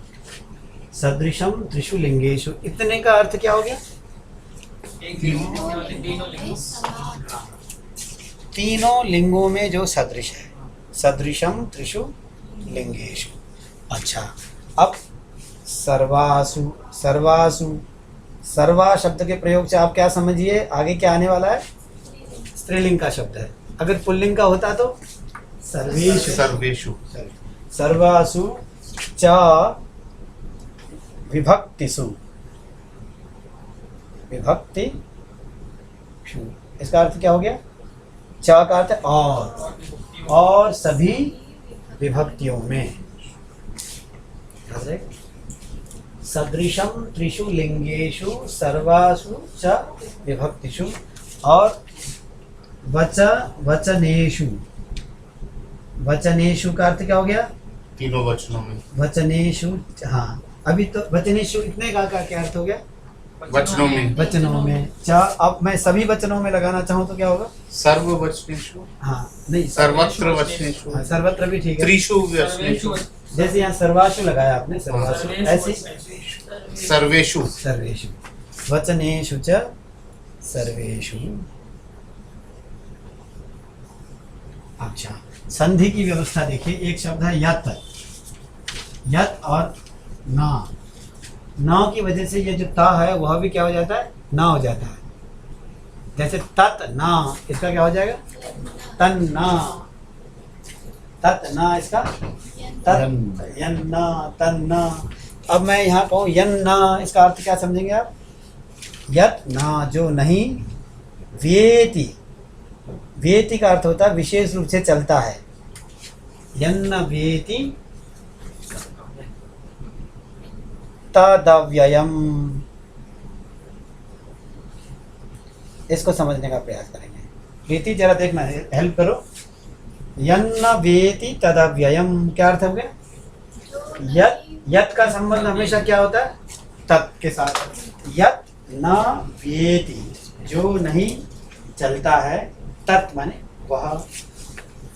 सदृशम त्रिषु लिंगेषु, इतने का अर्थ क्या हो गया? तीनों लिंगों में जो सदृश है, सदृशम त्रिषु लिंगेषु। अच्छा, अब सर्वासु, सर्वासु, सर्वा शब्द के प्रयोग से आप क्या समझिए आगे क्या आने वाला है? स्त्रीलिंग का शब्द है। अगर पुल्लिंग का होता तो सर्वेषु, सर्वेषु। सर्वासु च विभक्तिषु, विभक्ति, इसका अर्थ क्या हो गया? च का अर्थ है और सभी विभक्तियों में। सदृशम त्रिषु लिंगेषु सर्वासु च विभक्तिषु, और वचनेषु, वचनेषु का अर्थ क्या हो गया? तीनों वचनों में। वचनेषु, हाँ अभी तो वचनेषु इतने का क्या अर्थ हो गया? वचनों में। वचनों में। अब मैं सभी वचनों में लगाना चाहूँ तो क्या होगा? सर्व वचनेषु। हाँ नहीं, सर्वत्र वचनेषु। हाँ, सर्वत्र भी ठीक है। त्रिषु वचनेषु। जैसे यहाँ सर्वासु लगाया आपने, सर्वासु, ऐसे सर्वेषु। सर्वेषु, वचनेषु च सर्वेषु। अच्छा, संधि की व्यवस्था देखिए। एक शब्द है यत, यत और ना, ना की वजह से ये जो ता है वह भी क्या हो जाता है? ना हो जाता है। जैसे तत ना, इसका क्या हो जाएगा? तन ना, तत ना, इसका तत, यन्ना, तन्ना। अब मैं यहाँ कहूँ यन्ना, इसका अर्थ क्या समझेंगे आप? यत ना, जो नहीं, वेति, वेति का अर्थ होता है विशेष रूप से चलता है। यन्न वेति तदव्ययम, इसको समझने का प्रयास करेंगे। प्रीति जरा देखना, हेल्प करो। यन्न वेति तदव्ययम, क्या अर्थ हो गया? यत, यत का संबंध हमेशा क्या होता है? तत् के साथ। यत न वेति, जो नहीं चलता है, तत् माने वह,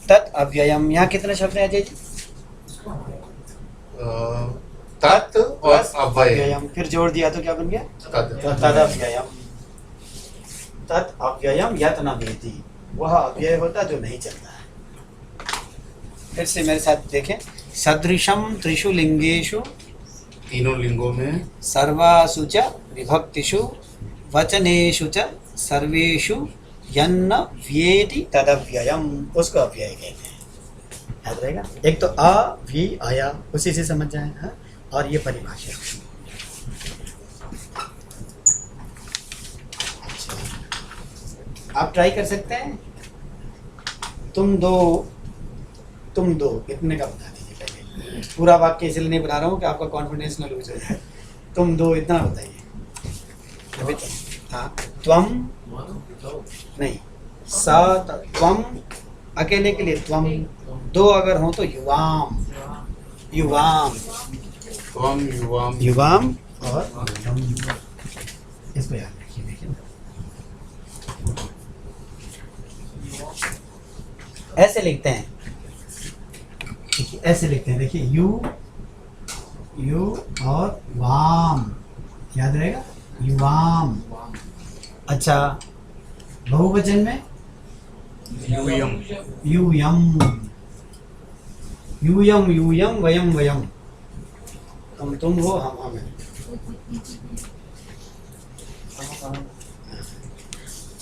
तत् अव्ययम। यहाँ कितने शब्द हैं अजय जी? तत् और अव्ययम, फिर जोड़ दिया तो क्या बन गया? तद। तदव्ययम। तत् अव्ययम यत न वेति, वह अव्यय होता जो नहीं चलता है। फिर से मेरे साथ देखें। सदृशम त्रिषु लिंगेषु, तीनों लिंगों में, सर्वासु च विभक्तिषु, वचनेषु च सर्वेषु यन्न व्येति तदव्ययम, उसको अव्यय कहते हैं। याद रहेगा, एक तो अव्यय, उसी से समझ जाए। हाँ? और ये परिभाषा। आप ट्राई कर सकते हैं। तुम दो इतने का बता दीजिए पहले। पूरा वाक्य इसलिए नहीं बता रहा हूँ कि आपका कॉन्फिडेंस न लूज हो जाए। तुम दो इतना बताइए अभी तो। हाँ, त्वम नहीं, त्वम अकेले के लिए त्वम, दो अगर हो तो युवाम, त्वम युवाम और इसको याद रखिए। देखिए ऐसे लिखते हैं, देखिए ऐसे लिखते हैं। देखिए यू और वाम, याद रहेगा, युवाम। अच्छा, बहुवचन में यूयम यूयम वयम। तुम हो, हम हैं।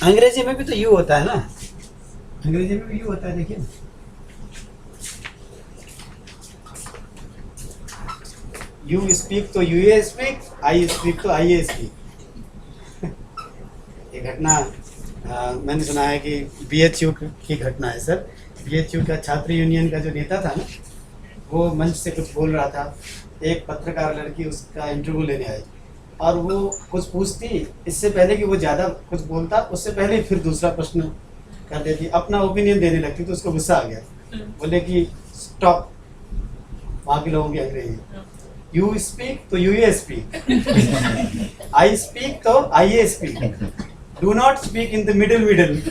अंग्रेजी में भी तो यू होता है ना, अंग्रेजी में भी यू होता है। देखिए यू स्पीक तो यू स्पीक, आई स्पीक तो आई स्पीक। ये घटना मैंने सुना है कि BHU की घटना है सर। BHU का छात्र यूनियन का जो नेता था ना, वो मंच से कुछ बोल रहा था। एक पत्रकार लड़की उसका इंटरव्यू लेने आई और वो कुछ पूछती, इससे पहले कि वो ज़्यादा कुछ बोलता, उससे पहले फिर दूसरा प्रश्न कर देती, अपना ओपिनियन देने लगती। तो उसको गुस्सा आ गया, बोले कि स्टॉप। वहाँ के लोगों की अंग्रेजी, यू स्पीक तो यू स्पीक, आई स्पीक तो I speak, do not speak in the middle.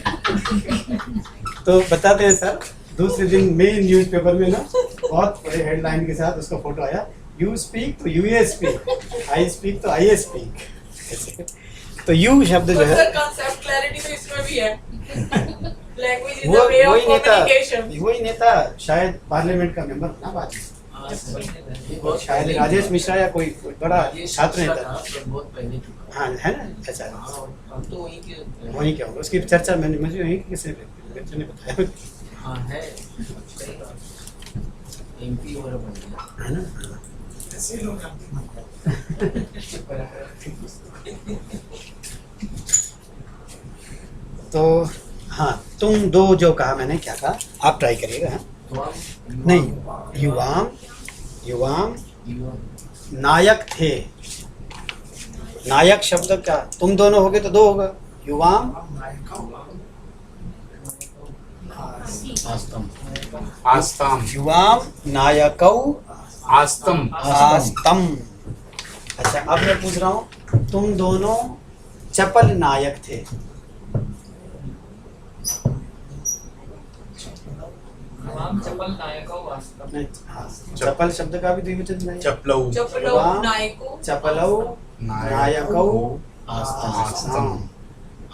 तो बताते हैं सर, दूसरे दिन मेन न्यूज़पेपर में ना बहुत बड़े हेडलाइन के साथ उसका फोटो आया, यू स्पीक तो यू स्पीक, आई स्पीक तो आई स्पीक। तो यू शब्द जो है, कंसेप्ट क्लैरिटी तो इसमें भी है। Language is the way of communication. वही नेता शायद पार्लियामेंट का मेंबर ना, बात शायद राजेश मिश्रा या कोई बड़ा छात्र नेता। बहुत पहले। हाँ, है ना। अच्छा, हम तो वहीं के वहीं क्या होगा, उसकी चर्चा मैंने मुझे वहीं किसी मित्र ने बताया। हाँ है, MP वगैरह बन गया है ना। ऐसे लोग जानते हैं। तो हाँ, तुम दो जो कहा मैंने, क्या कहा आप ट्राई करिएगा। हाँ? नहीं, युवाम नायक थे। नायक शब्द का तुम दोनों होगे तो दो होगा, युवाम आस्तम युवाम नायकौ आस्तम आस्तम। अच्छा, अब मैं पूछ रहा हूँ, तुम दोनों चपल नायक थे। चपल नायका वास्तव। नहीं, हाँ, चपल शब्द का भी द्विवचन है। चपलौ चपलो नायको चपलौ नायकौ आस्तम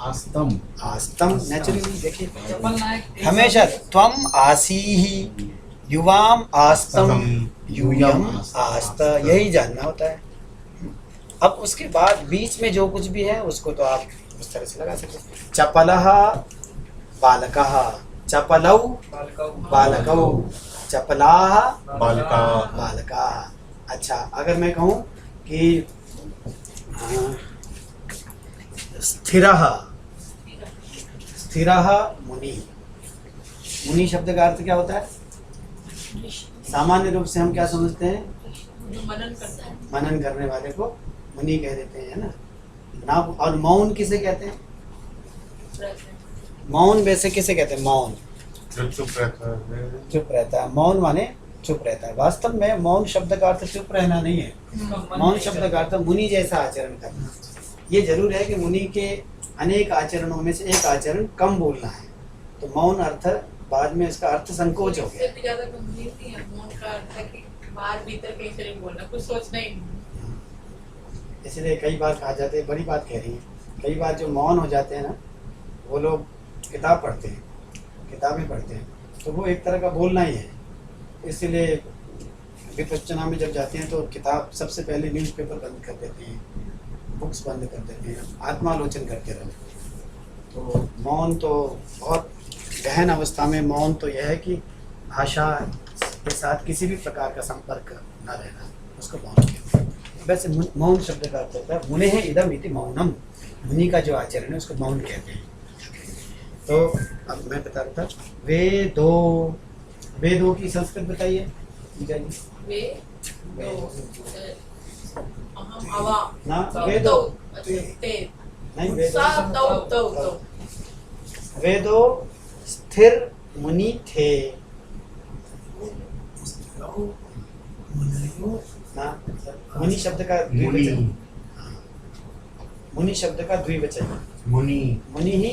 आस्तम। नेचुरली देखिए, चपल नायक हमेशा त्वम आसीहि, युवाम आस्तम, यूयम आस्त, यही जानना होता है। अब उसके बाद बीच में जो कुछ भी है उसको तो आप उस तरह से लगा सकते हैं। चपलः बालकः, चपलौ बालकौ, चपलाः बालिका बालकाः। अच्छा, अगर मैं कहूँ कि स्थिरः मुनि, मुनि शब्द का अर्थ क्या होता है? सामान्य रूप से हम क्या समझते हैं? जो मनन करता है। मनन करने वाले को मुनि कह देते हैं, है ना। और मौन किसे कहते हैं? मौन वैसे किसे कहते हैं? मौन जो चुप रहता है। चुप रहता है, मौन माने चुप रहता है। वास्तव में मौन शब्द का अर्थ चुप रहना नहीं है। मौन शब्द का अर्थ मुनि जैसा आचरण करना। ये जरूर है कि मुनि के अनेक आचरणों में से एक आचरण कम बोलना है, तो मौन अर्थ बाद में इसका अर्थ संकोच हो गया। इससे भी ज्यादा गंभीर नहीं है। मौन का अर्थ है कि बाहर भीतर कहीं से नहीं बोलना, कुछ सोचना ही नहीं। इसलिए कई बार कहा जाता है, बड़ी बात कह रही है, कई बार जो मौन हो जाते हैं ना, वो लोग किताब पढ़ते हैं, किताबें पढ़ते हैं, तो वो एक तरह का बोलना ही है। इसलिए विपश्चना में जब जाते हैं तो किताब सबसे पहले न्यूज़पेपर बंद कर देते हैं, बुक्स बंद कर देते हैं, आत्मालोचन करते रहते हैं। तो मौन तो बहुत गहन अवस्था में मौन तो यह है कि भाषा के साथ किसी भी प्रकार का संपर्क न रहना, उसको मौन कहते हैं। वैसे मौन शब्द का अर्थ होता है मुने इदम इति मौनम, मुनि का जो आचरण है उसको मौन कहते हैं। तो अब मैं बता रहा था वेदों की संस्कृत बताइए पूजा जी। वे दो अहम अवा ना तौ वेदो ते नहीं वेदो सा तौ तौ तौ वेदो स्थिर मुनि थे ना, मुनि शब्द का मुनि द्विवचन, मुनि शब्द का द्विवचन, मुनि मुनि ही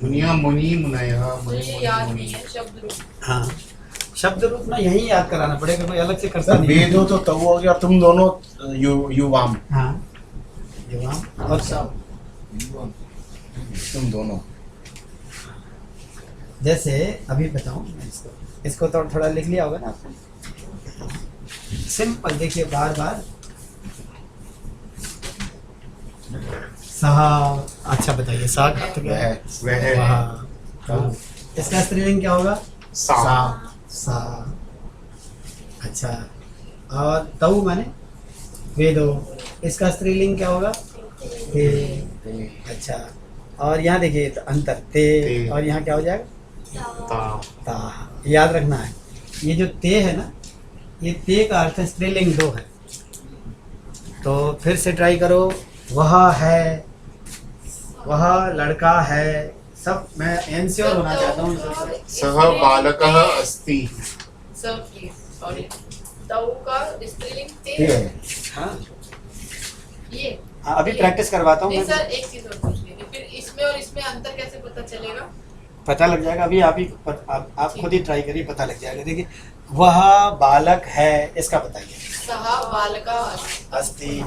मुनिया मुनि मुनयः मुझे याद नहीं है शब्द रूप। हाँ शब्द रूप ना यही याद कराना पड़ेगा, कोई अलग से करता सर नहीं। वेदो तो तव हो गया, तुम दोनों युवाम, हाँ युवाम और सब, तुम दोनों। जैसे अभी बताऊं मैं इसको तो थोड़ा लिख लिया होगा ना आपने। सिंपल देखिए बार बार सहा, अच्छा बताइए सा का अर्थ क्या है? वह वह। इसका स्त्रीलिंग क्या होगा? सा सा। अच्छा और तऊ माने वेदो, इसका स्त्रीलिंग क्या होगा? ते। अच्छा और यहाँ देखिए अंतर ते और यहाँ क्या हो जाएगा? ता ता। याद रखना है ये जो ते है ना, ये ते का अर्थ स्त्रीलिंग दो है। तो फिर से ट्राई करो, वह है, वह लड़का है, सब मैं एंश्योर होना चाहता हूँ। सः बालकः अस्ति सर प्लीज सॉरी तौ का स्त्रीलिंग ते ठीक है। है। हाँ ये हाँ, अभी प्रैक्टिस करवाता हूँ नहीं मैं। सर एक चीज और पूछ लेंगे, फिर इसमें और इसमें अंतर कैसे पता चलेगा? पता लग जाएगा अभी, आप खुद ही ट्राई करिए, पता लग जाएगा। देखिए वह बालक है, इसका बताइए। सहा बालिका अस्ति।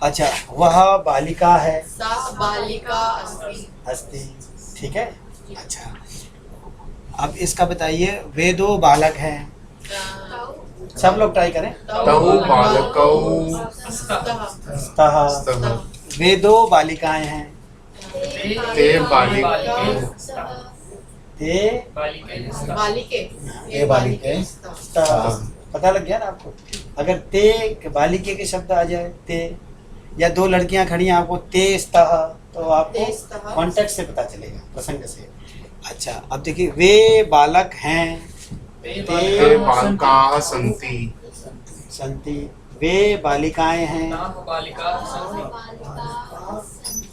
अच्छा वह बालिका है, सा बालिका अस्ति। अस्ति, ठीक है। अच्छा अब इसका बताइए, वे दो बालक हैं, सब लोग ट्राई करें। तौ बालकौ स्तः स्तः, स्तः वे दो बालिकाएं हैं, ते बालिके ते बालिके ये बालिके स्तः। पता लग गया ना आपको? अगर ते बालिके के शब्द आ जाए ते, या दो लड़कियां खड़ी हैं आपको ते स्तः, तो आपको ते स्तः। कॉन्टेक्ट से पता चलेगा, प्रसंग से। अच्छा अब देखिए वे बालक हैं, ते बालकाः सन्ति संति, वे बालिकाएं हैं,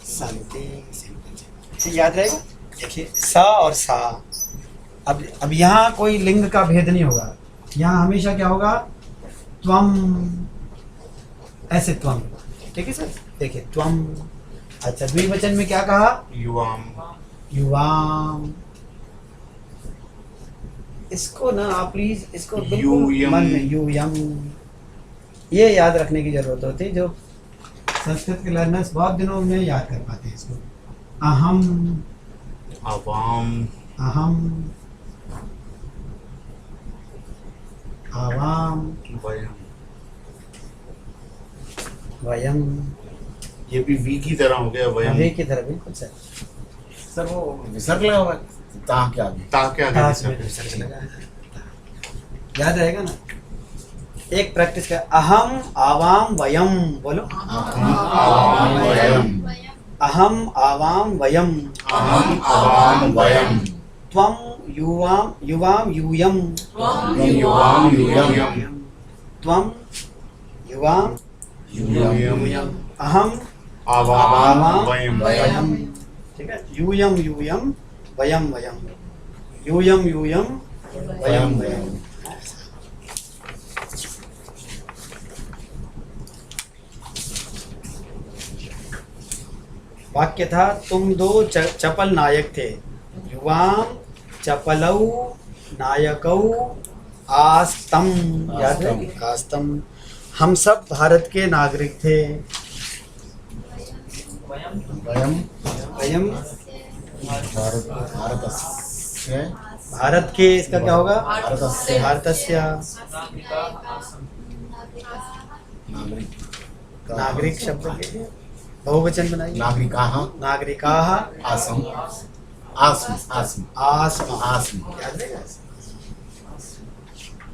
संति। सिंपल याद रहेगा। देखिए सा और सा। अब यहाँ कोई लिंग का भेद नहीं होगा, यहाँ हमेशा क्या होगा? त्वम, ऐसे त्वम, ठीक है सर। देखिए त्वम। अच्छा द्विवचन में क्या कहा? युवाम युवाम। इसको ना आप प्लीज इसको बिल्कुल यूयम। मन में यूयम, ये याद रखने की जरूरत होती है। जो संस्कृत के लर्नर्स बहुत दिनों में याद कर पाते हैं इसको। अहम, आवाम अहम, आवाम, वयम। वयम। ये भी वी की तरह हो गया वयम। अभी की तरह बिल्कुल सर। सर वो विसर्ग लगा हुआ है, ता के आगे। ताकि आगे ताश में विसर्ग। विसर्ग लगा है। याद रहेगा ना? एक प्रैक्टिस कर, अहम आवाम वयम, बोलो। आवाम वयम अहम आवाम वयम, अहम आवाम वयम त्वम युवाम युवाम यूयम, युवाम यूयम त्वम युवाम यूयम अहम आवाम आवाम वयम वयम। ठीक है, यूयम यूयम वयम वयम, यूयम यूयम वयम वयम। वाक्य था, तुम दो चपल नायक थे, युवाम चपलौ नायकौ आस्तम। याद है? आस्तम। हम सब भारत के नागरिक थे। वयम वयम भारतस्य भारत के, इसका क्या होगा? भारतस्य भारतस्य नागरिक नागरिक शब्द के लिए बहुवचन बनाइए। नागरिकाः नागरिकाः आसम् आस्म आस्म आस्म आस्म। याद रहेगा?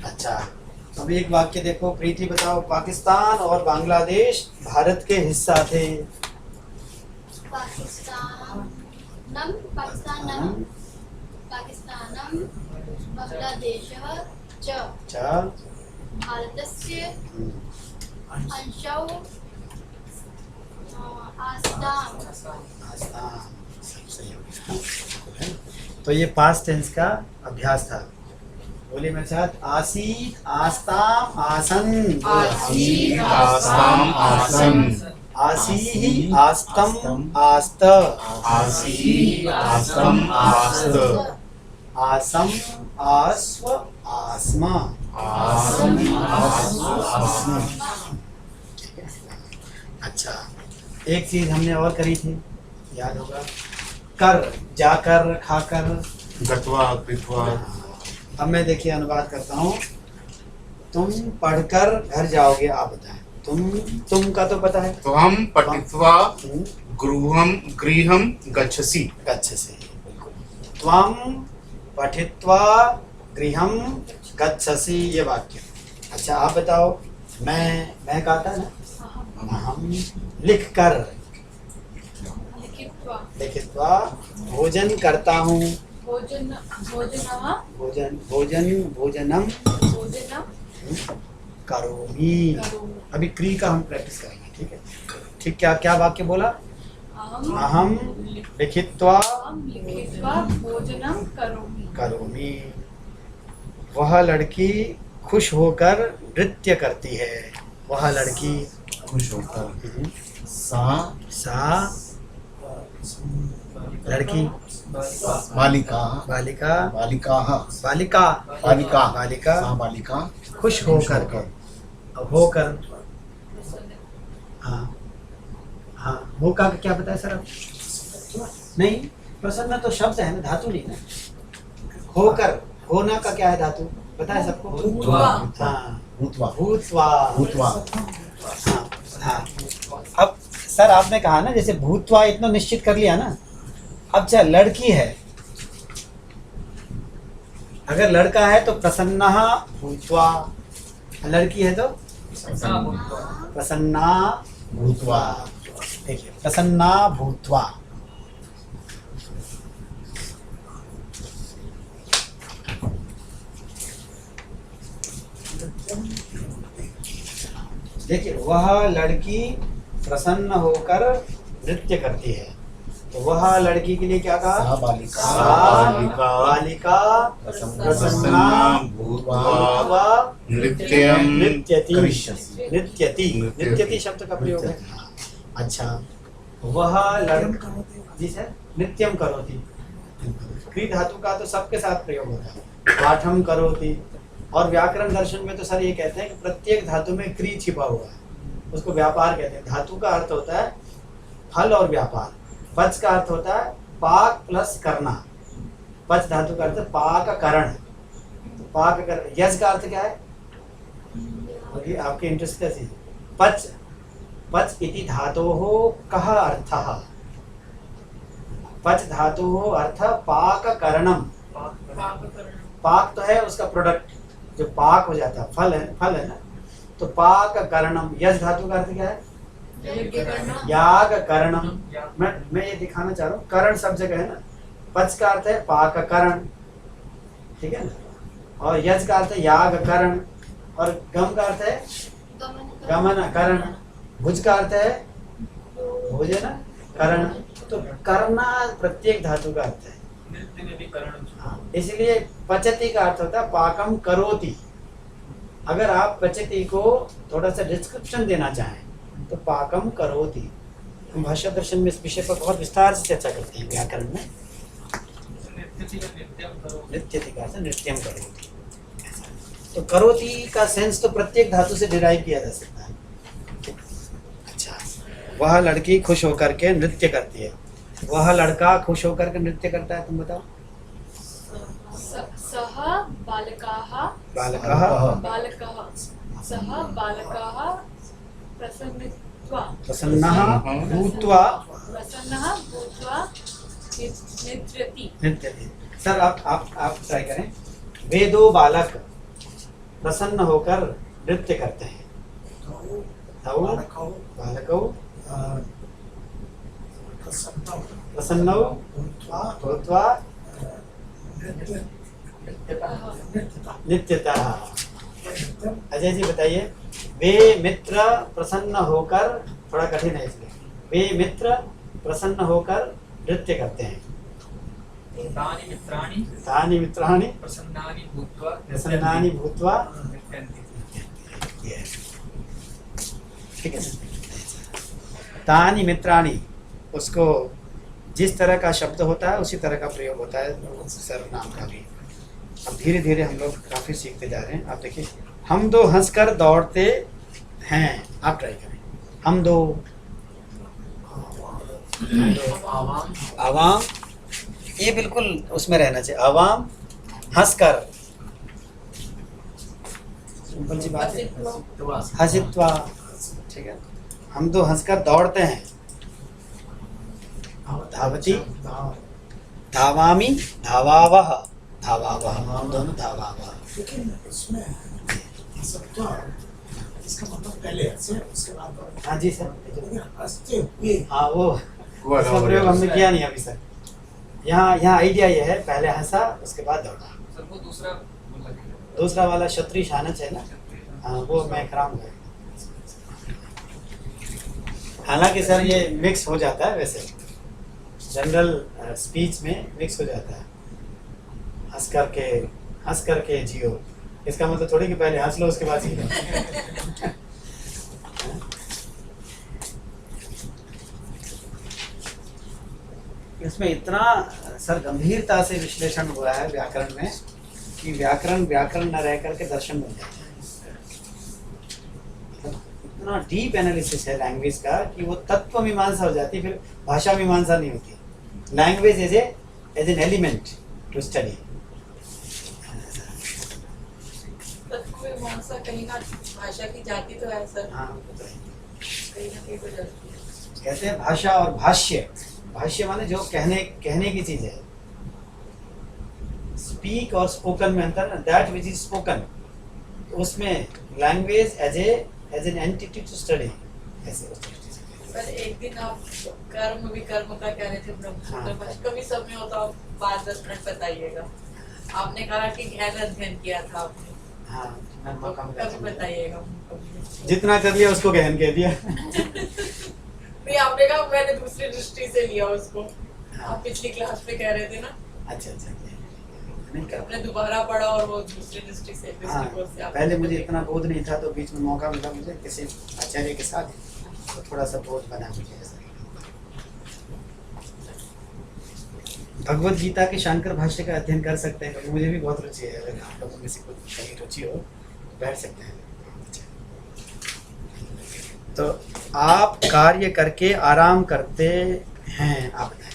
अच्छा, अब एक वाक्य देखो प्रीति, बताओ। पाकिस्तान और बांग्लादेश भारत के हिस्सा थे। पाकिस्तानम बांग्लादेशः च भारतस्य अंशौ आस्ताम्। आस्ताम, सब सही हो गया। तो ये पास्ट टेंस का अभ्यास था। बोलिए मेरे साथ। आसीत आस्ताम आसन। आसीत् आस्ताम् आसन्। आसीहि आस्तम आस्त। आसीत् आस्तम् आस्त। आसम आस्व आस्म। आसम् आस्व आस्म। अच्छा, एक चीज हमने और करी थी, याद होगा। कर, जाकर, खाकर। गत्वा कृत्वा। अब मैं देखिए अनुवाद करता हूँ। तुम पढ़कर घर जाओगे, आप बताएं। तुम का तो पता है। तो हम पठित्वा गृहं गच्छसि। गच्छसि, बिल्कुल। त्वं पठित्वा गृहं गच्छसि, ये वाक्य। अच्छा, आप बताओ। मैं कहता ना, हम लिखकर, लिखित्वा भोजन करता हूँ। भोजनम करोमि। अभी क्री का हम प्रैक्टिस करेंगे, ठीक है? ठीक, क्या क्या वाक्य बोला? अहम लिखित्वा भोजनम करोमि। वह लड़की खुश होकर नृत्य करती है। वह लड़की खुश होकर। सा लड़की बालिका बालिका बालिकाः बालिका बालिका बालिका सा बालिका खुश होकर के। अब होकर, हाँ हाँ, होका का क्या बताया सर? नहीं, प्रसन्न तो शब्द है ना, धातु नहीं ना। होकर, होना का क्या है धातु? पता है सबको? भूत्वा। हाँ, भूत्वा भूत्वा। भूत्वा। हाँ हाँ। अब सर आपने कहा ना, जैसे भूत्वा इतना निश्चित कर लिया ना। अब चाहे लड़की है, अगर लड़का है तो प्रसन्नः भूत्वा, लड़की है तो प्रसन्ना भूत्वा। देखिए, प्रसन्ना भूत्वा। देखिए, वह लड़की प्रसन्न होकर नृत्य करती है। तो वह लड़की के लिए क्या कहा? सा बालिका सा बालिका प्रसन्ना भूत्वा नृत्यति। नृत्यं करिष्यसि। नृत्यति, नृत्यति शब्द का प्रयोग है। अच्छा, वह लड़का, जी सर, नृत्यम करोति। क्री धातु का तो सबके साथ प्रयोग होता है। पाठम करोति। और व्याकरण दर्शन में तो सर ये कहते हैं कि प्रत्येक धातु में क्री छिपा हुआ है, उसको व्यापार कहते हैं। धातु का अर्थ होता है फल और व्यापार। पच का अर्थ होता है पाक प्लस करना। पच धातु का अर्थ है पाक करण। तो पाक कर। यज का अर्थ क्या है? बोलिए, आपके इंटरेस्ट का चीज। पच, पच इति धातोः कः अर्थः? पच धातोः अर्थ पाक करणम। पाक तो है उसका प्रोडक्ट, जो पाक हो जाता है, फल है ना। तो पाक करणम। यज धातु का अर्थ क्या है? याग करणम। मैं ये दिखाना चाह रहा हूँ, करण सब जगह है ना। पच का अर्थ है पाक करण, ठीक है ना। और यज का अर्थ है याग करण। और गम का अर्थ है गमन करण। भुज का अर्थ है भोजन करण। तो करना प्रत्येक धातु का अर्थ है। हाँ, इसलिए पचति का अर्थ होता है पाकम करोति। अगर आप पचति को थोड़ा सा डिस्क्रिप्शन देना चाहें तो पाकम करोति। हम भाषा दर्शन में इस विषय पर बहुत विस्तार से चर्चा करते हैं व्याकरण में। नृत्यति का अर्थ नृत्यम करोति। तो करोति का सेंस तो प्रत्येक धातु से डिराइव किया जा सकता है। अच्छा, वह लड़की खुश होकर के नृत्य करती है। वह लड़का खुश होकर के नृत्य करता है, तुम बताओ। सह बालकाः बालकः बालकः सह बालकाः प्रसन्नत्व भूत्वा प्रसन्नः भूत्वा प्रसन्नः भूत्वा निद्रति। नृत्यति। सर आप ट्राई करें। वे दो बालक प्रसन्न होकर नृत्य करते हैं। तौ बालकौ प्रसन्नौ भूत्वा नित्यतः। अजय जी बताइए। वे मित्र प्रसन्न होकर, थोड़ा कठिन है इसलिए, वे मित्र प्रसन्न होकर नृत्य करते हैं। तानि मित्राणि तानि मित्राणि प्रसन्नानि भूत्वा नृत्यन्ति। ठीक है। तानि मित्राणि, उसको जिस तरह का शब्द होता है उसी तरह का प्रयोग होता है सर्वनाम का भी। अब धीरे धीरे हम लोग काफ़ी सीखते जा रहे हैं। आप देखिए, हम दो हंसकर दौड़ते हैं। आप ट्राई करें। हम दो आवाम, ये बिल्कुल उसमें रहना चाहिए। आवाम हंसकर, सिंपल सी बात है। हंसित्वा, ठीक है। हम दो हंसकर दौड़ते हैं। धावती, धावामी, धावावह, धावावह, हम दोनों धावावह। लेकिन उसमें सत्ता इसका मतलब पहले हंसे उसके बाद हाँ जी सर। लेकिन हंसते हुए हाँ वो उसका प्रयोग हमने किया नहीं अभी तक। यहाँ आइडिया ये है, पहले हंसा उसके बाद दौड़ा। सर वो दूसरा दूसरा वाला क्षत्रिय शानच है ना। हाँ वो मैं कराऊंगा। हालांकि सर ये मिक्स हो जाता है, वैसे जनरल स्पीच में मिक्स हो जाता है। हंस करके जियो, इसका मतलब थोड़ी कि पहले हंस लो उसके बाद जी लो। इसमें इतना सर गंभीरता से विश्लेषण हुआ है व्याकरण में कि व्याकरण न रह करके दर्शन बन जाता है। इतना डीप एनालिसिस है लैंग्वेज का कि वो तत्व मीमांसा हो जाती है, फिर भाषा मीमांसा नहीं होती। Language as an element to study. मीमांसा कहीं ना भाषा की जाती तो है सर। हाँ कहीं ना कहीं तो जाती है। कहते हैं भाषा और भाष्य। भाष्य माने जो कहने की चीज है। स्पीक और स्पोकन में अंतर है। दैट विच इज स्पोकन, उसमें language as an entity to study. ऐसे पर एक दिन आप कर्म विकर्म का कह रहे थे प्रभु, कभी समय हो तो आप 5-10 मिनट बताइएगा। आपने कहा कि गहन अध्ययन किया था आपने। हाँ, कभी बताइएगा। जितना कर लिया उसको गहन कह दिया। नहीं, आपने कहा मैंने दूसरी दृष्टि से लिया उसको। आप पिछली क्लास में कह रहे थे ना। अच्छा नहीं कर आपने दोबारा पढ़ा और वो दूसरी दृष्टि से दृष्टिकोण से आपने पहले मुझे इतना बोध नहीं था, तो बीच में मौका मिला मुझे किसी आचार्य के साथ, तो थोड़ा सा बोध बना मुझे। भगवत गीता के शांकर भाष्य का अध्ययन कर सकते हैं, मुझे भी बहुत रुचि है। अगर आप लोगों में से कोई कहीं रुचि हो बैठ सकते हैं। तो आप कार्य करके आराम करते हैं। आप बताएं।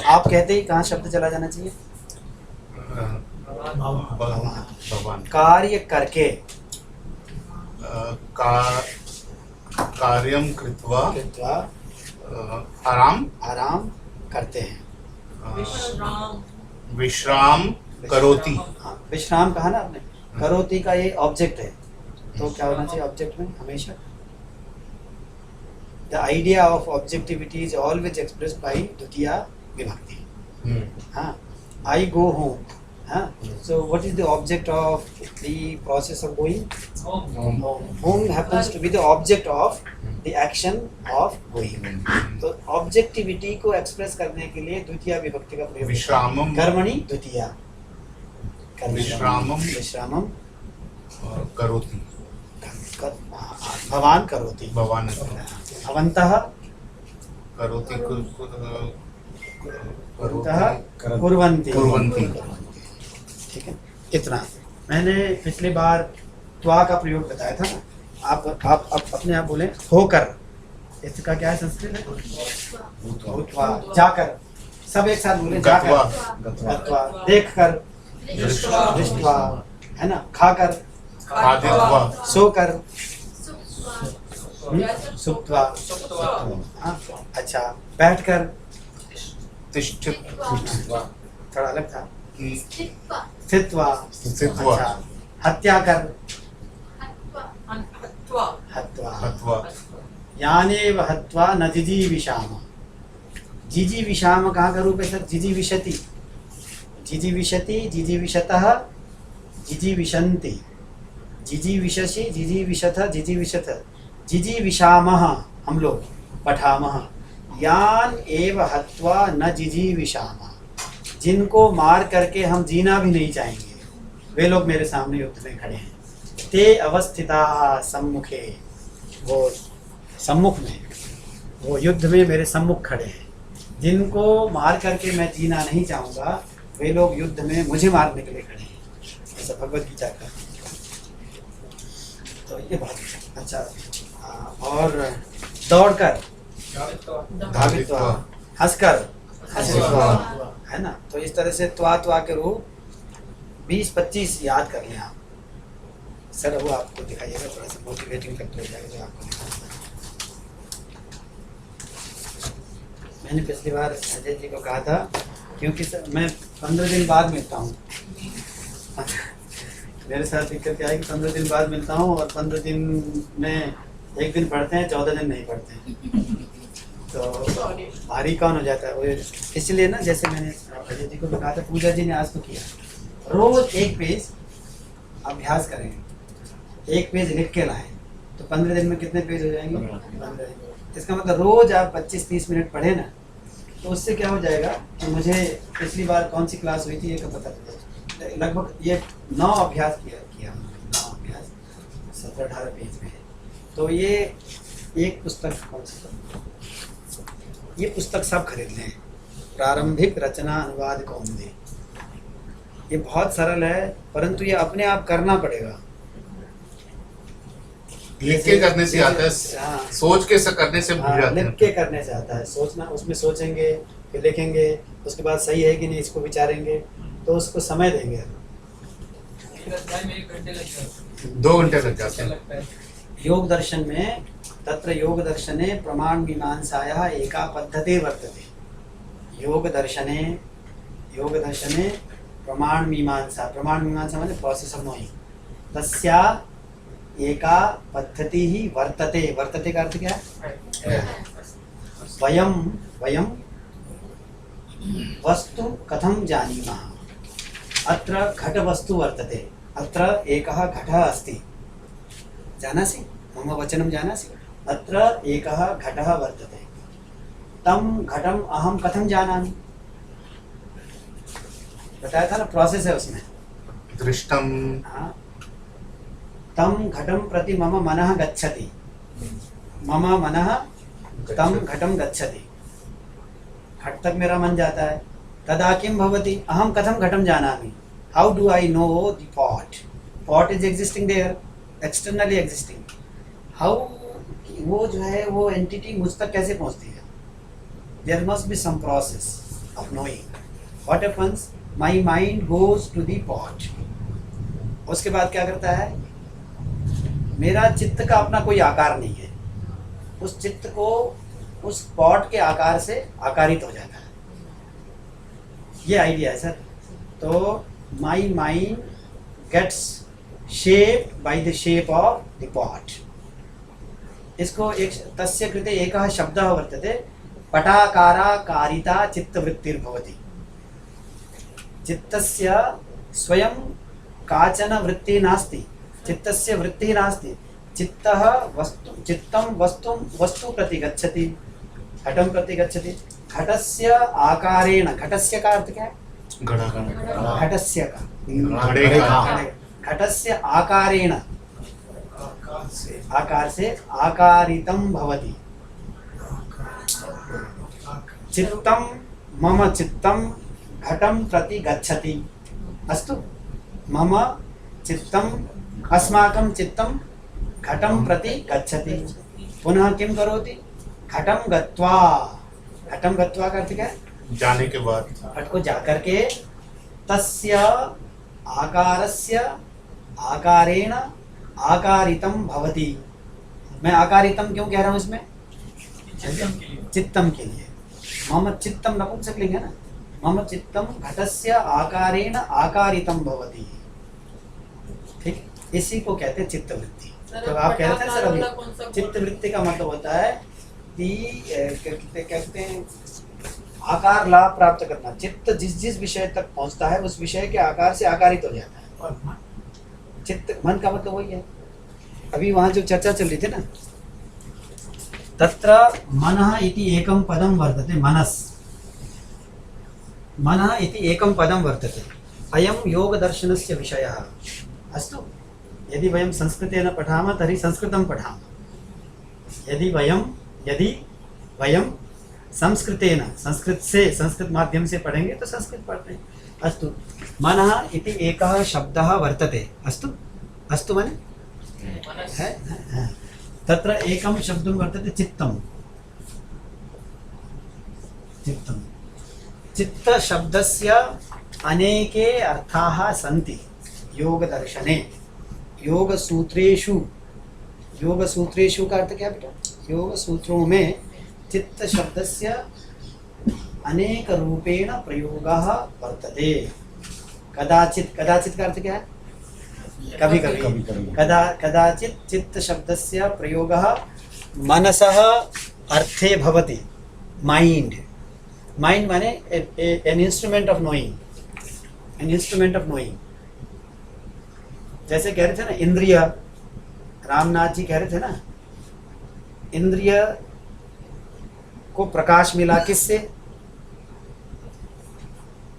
आप कहते ही कहाँ शब्द चला जाना चाहिए? भगवान। कार्य करके, कार्यम कृत्वा आराम करते हैं। विश्राम करोति। हाँ, विश्राम कहा ना आपने। करोति का ये ऑब्जेक्ट है, तो क्या होना चाहिए ऑब्जेक्ट में हमेशा? The idea of objectivity is always expressed by द्वितीया विभक्ति। हाँ, आई गो होम। हाँ, so what is the object of the process of going? home. Home happens to be the object of the action of going. तो objectivity को express करने के लिए द्वितीया विभक्ति का प्रयोग। विश्रामम कर्मणि द्वितीया। विश्रामम करोति। भवान करोति। भवान भवन्तः करोति कुर्वन्ति। ठीक है, इतना। मैंने पिछली बार त्वा का प्रयोग बताया था ना। आप अपने आप बोले होकर। इसका क्या है संस्कृत है? भूत्वा। जाकर, सब एक साथ बोले जाकर। गत्वा। देखकर, दृष्ट्वा, है ना। खाकर, खादित्वा। सोकर, सुप्त्वा। सुप्त्वा। हाँ, अच्छा बैठकर। तिष्ठित थोड़ा अलग था। स्थित्वा स्थित्वा। स्थित्वा। अच्छा, हत्या कर। हत्वा हत्वा हत्वा। हत्वा। यानेव हत्वा न जिजीविषाम। जिजीविषाम कहाँ का रूप है सर? जिजीविषति, जिजीविषति, जिजीविषतः, जिजीविषन्ति, जिजीविषसि, जिजीविषथ, जिजीविषथ, जिजीविषामः हम लोग पठामः। यान एव हत्वा न जिजीविषामः, जिनको मार करके हम जीना भी नहीं चाहेंगे, वे लोग मेरे सामने युद्ध में खड़े हैं। ते अवस्थिताः सम्मुखे, वो सम्मुख में, वो युद्ध में मेरे सम्मुख खड़े हैं। जिनको मार करके मैं जीना नहीं चाहूँगा, वे लोग युद्ध में मुझे मारने के लिए खड़े हैं। ऐसा भगवत गीता का। तो ये बहुत अच्छा। और दौड़कर, धावित्वा, हंसकर, हंसित्वा। है ना। तो इस तरह से त्वा के रूप 20-25 याद कर लें आप। सर वो आपको दिखाइएगा, थोड़ा सा मोटिवेटिंग फैक्टर हो जाएगा जो आपको नहीं पता। मैंने पिछली बार अजय जी को कहा था, क्योंकि मैं 15 दिन बाद मिलता हूँ। मेरे साथ दिक्कत क्या है कि 15 दिन बाद मिलता हूँ और 15 दिन में एक दिन पढ़ते हैं, 14 दिन नहीं पढ़ते हैं। तो भारी कौन हो जाता है वो। इसलिए ना, जैसे मैंने अजय जी को कहा था, पूजा जी ने आज तो किया, रोज एक पेज अभ्यास करेंगे, एक पेज लिख के लाएं, तो 15 दिन में कितने पेज हो जाएंगे? 15 दिन। इसका मतलब रोज आप 25-30 मिनट पढ़े ना, तो उससे क्या हो जाएगा कि मुझे पिछली बार कौन सी क्लास हुई थी ये का पता चला। लगभग ये 9 अभ्यास किया 9 अभ्यास 17-18 पेज में। तो ये एक पुस्तक, कौन सी, ये पुस्तक सब खरीद लें, प्रारंभिक रचना अनुवाद कौमुदी। ये बहुत सरल है, परंतु ये अपने आप करना पड़ेगा। लिख के करने से आता है, हाँ। सोच के करने से भूल जाते लिख हैं। के करने से आता है। सोचना, उसमें सोचेंगे, फिर लिखेंगे, उसके बाद सही है कि नहीं इसको विचारेंगे, तो उसको समय देंगे। एक अध्याय में 1 घंटे लग जाते हैं। 2 घंटे लग जाते हैं। लगता है। योग दर्शन में, तत्र योग दर्शने प्रमाण मीमांसायाः एका पद्धति वर्तते। योग दर्शने प्रमाण मीमांसा माने प्रोसेस ऑफ नोइंग, तस्या एका पद्धति ही वर्तते। वर्तते का अर्थ क्या है? वयम वस्तु कथं जानीमः। अत्र घट वस्तु वर्तते, अत्र एकः घटः अस्ति, जानासि? मम वचनं जानासि? अत्र एकः घटः वर्तते, तं घटम् अहं कथं जानामि? बताया था ना, प्रोसेस है उसमें। दृष्टम। हाँ, तं घटं प्रति मम मनः गच्छति, मम मनः तं घटं गच्छति, घट तक मेरा मन जाता है। तदा किं भवति? अहं कथं घटं जानामि? How do I know the pot? Pot is existing there, externally existing. How, वो जो है वो एंटिटी मुझ तक कैसे पहुंचती है? There must be some process of knowing. What happens? My mind goes to the pot. उसके बाद क्या करता है? मेरा चित्त का अपना कोई आकार नहीं है, उस चित्त को उस पॉट के आकार से आकारित हो जाता है। ये आइडिया है सर। तो my mind gets shape by the shape of the pot. इसको एक तस्य कृते एकः शब्दः वर्तते, पटाकाराकारिता चित्तवृत्तिर्भवति। चित्तस्य स्वयं काचन वृत्तिः नास्ति, चित्तस्य वृत्तिः नास्ति। चित्तः वस्तु प्रति गच्छति, घटं प्रति गच्छति। घटस्य आकारेण, घटस्य का अर्थ क्या है? घटस्य का, घटस्य आकारेण, आकार से आकारितं भवति। चित्तं, मम चित्तं घटं प्रति गच्छति। अस्तु, मम चित्तम्, अस्माकं चित्तं घटं प्रति गच्छति। पुनः किं करोति? घटं गत्वा। घटं गत्वा का अर्थ क्या है? जाने के बाद, घट को जाकर के तस्य आकारस्य आकारेण आकारितं भवति। मैं आकारितम क्यों कह रहा हूँ इसमें? चित्तम के लिए चित्तम के लिए। मोहम्मद चित्तम नपुंसकलिंग है ना। मोहम्मद चित्तम घटस्य आकारेण आकारितम भवति। ठीक, इसी को कहते हैं चित्तवृत्ति। तो आप कह रहे थे सर अभी, चित्तवृत्ति का मतलब होता है कि कहते हैं आकार लाभ प्राप्त करना। चित्त जिस जिस विषय तक पहुंचता है उस विषय के आकार से आकारित हो जाता है। और मन चित्त मन का मतलब वही है। अभी वहां जो चर्चा चल रही थी ना, तत्र मनः इति एकं पदं वर्तते। मनस् मनः इति एकं पदं वर्तते। अयं योगदर्शनस्य विषयः। अस्तु, यदि वयं संस्कृतेन पठामः तर्हि संस्कृतं पठामः। यदि वयं संस्कृतेन संस्कृत माध्यम से पढ़ेंगे तो संस्कृत पढ़ते हैं। अस्तु, मनः इति एकः शब्दः वर्तते। अस्तु अस्तु मने है। तत्र एकं शब्दं वर्तते चित्तम्। चित्तम्, चित्त शब्दस्य अनेके अर्थाः सन्ति योगदर्शने। योगसूत्रेषु, योगसूत्रेषु का अर्थ क्या बेटा? योग सूत्रों में चित्त शब्दस्य अनेक रूपेण प्रयोगः वर्तते। कदाचित्, कदाचित् का अर्थ क्या है? कभी कभी। कदाचित् चित्त शब्दस्य प्रयोगः मनसः अर्थे भवति। माइंड, माइंड माने an instrument of knowing, an instrument of knowing. जैसे कह रहे थे ना इंद्रिय, रामनाथ जी कह रहे थे ना, इंद्रिय को प्रकाश मिला किससे?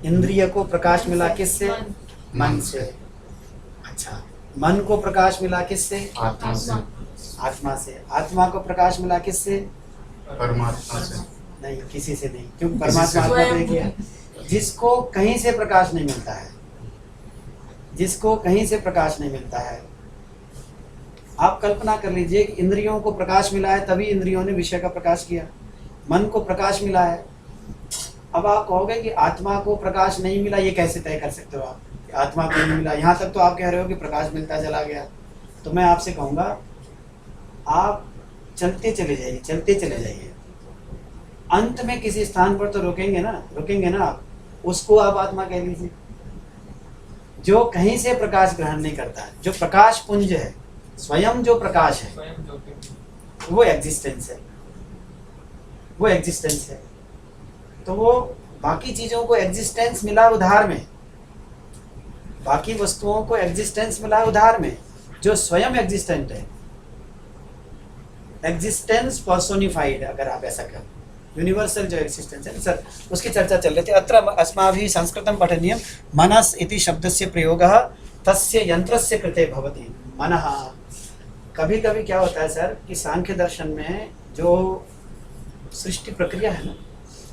इंद्रिय को प्रकाश मिला किससे? मन से। अच्छा, मन को प्रकाश मिला किससे? आत्मा से, आत्मा से। आत्मा को प्रकाश मिला किससे? परमात्मा से। नहीं, किसी से नहीं, क्योंकि परमात्मा आत्मा तो एक ही है। जिसको कहीं से प्रकाश नहीं मिलता है, जिसको कहीं से प्रकाश नहीं मिलता है। आप कल्पना कर लीजिए कि इंद्रियों को प्रकाश मिला है तभी इंद्रियों ने विषय का प्रकाश किया। मन को प्रकाश मिला है। अब आप कहोगे कि आत्मा को प्रकाश नहीं मिला, ये कैसे तय कर सकते हो आप? आत्मा को नहीं मिला, यहाँ तक तो आप कह रहे हो कि प्रकाश मिलता चला गया। तो मैं आपसे कहूँगा, आप चलते चले जाइए, चलते चले जाइए। अंत में किसी स्थान पर तो रुकेंगे ना आप। उसको आप आत्मा कह लीजिए। जो कहीं से प्रकाश ग्रहण नहीं करता है, जो प्रकाश पुंज है, स्वयं जो प्रकाश है, स्वयं ज्योति। वो एग्जिस्टेंस है, वो एग्जिस्टेंस है। तो वो बाकी चीजों को एग्जिस्टेंस मिला उधार में, बाकी वस्तुओं को एग्जिस्टेंस मिला उधार में। जो स्वयं एग्जिस्टेंट है, एग्जिस्टेंस पर्सोनिफाइड, अगर आप ऐसा करें, यूनिवर्सल जो एग्जिस्टेंस है सर, उसकी चर्चा चल रही थी। अत्र अस्माभिः संस्कृतं पठनीयं। मनस् इति शब्दस्य प्रयोगः तस्य यंत्रस्य कृते भवति। मनः, कभी कभी क्या होता है सर कि सांख्य दर्शन में जो सृष्टि प्रक्रिया है ना,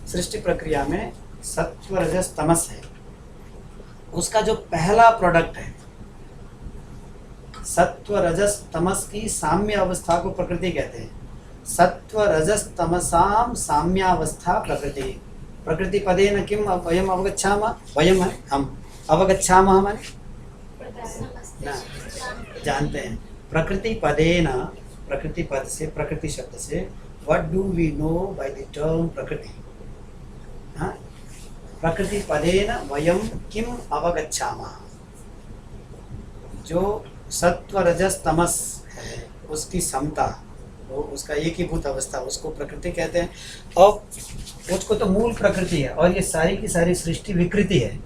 सृष्टि प्रक्रिया में सत्व रजस तमस है। उसका जो पहला प्रोडक्ट है, सत्व रजस तमस की साम्य अवस्था को प्रकृति कहते हैं। सत्व रजस तमसाम साम्यावस्था प्रकृति। प्रकृति पदेन किम वयम अवगच्छामः? वयम है हम, अवगच्छामः माने ना, जानते हैं। प्रकृति पदेन, प्रकृति पद से, प्रकृति शब्द से, what do we know by the term प्रकृति? हाँ, प्रकृति पदेन वयम किम अवगच्छामः? जो सत्व रजस तमस है उसकी समता, वो उसका एकीभूत अवस्था, उसको प्रकृति कहते हैं। और उसको तो मूल प्रकृति है, और ये सारी की सारी सृष्टि विकृति है।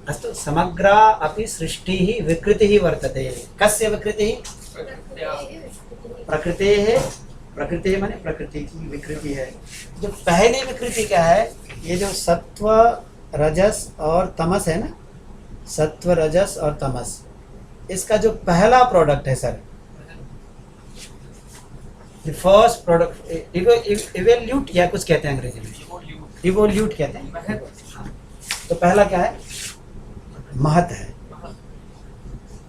अस्तु, समग्रा अपि सृष्टि ही विकृति ही वर्तते। कस्य विकृति? प्रकृति है। प्रकृति माने प्रकृति की विकृति है। जो पहली विकृति क्या है? ये जो सत्व रजस और तमस है ना, सत्व रजस और तमस, इसका जो पहला प्रोडक्ट है sir, the first product, evolute या कुछ कहते हैं अंग्रेजी में, इवोल्यूट कहते हैं। हाँ, तो पहला क्या है? महत है।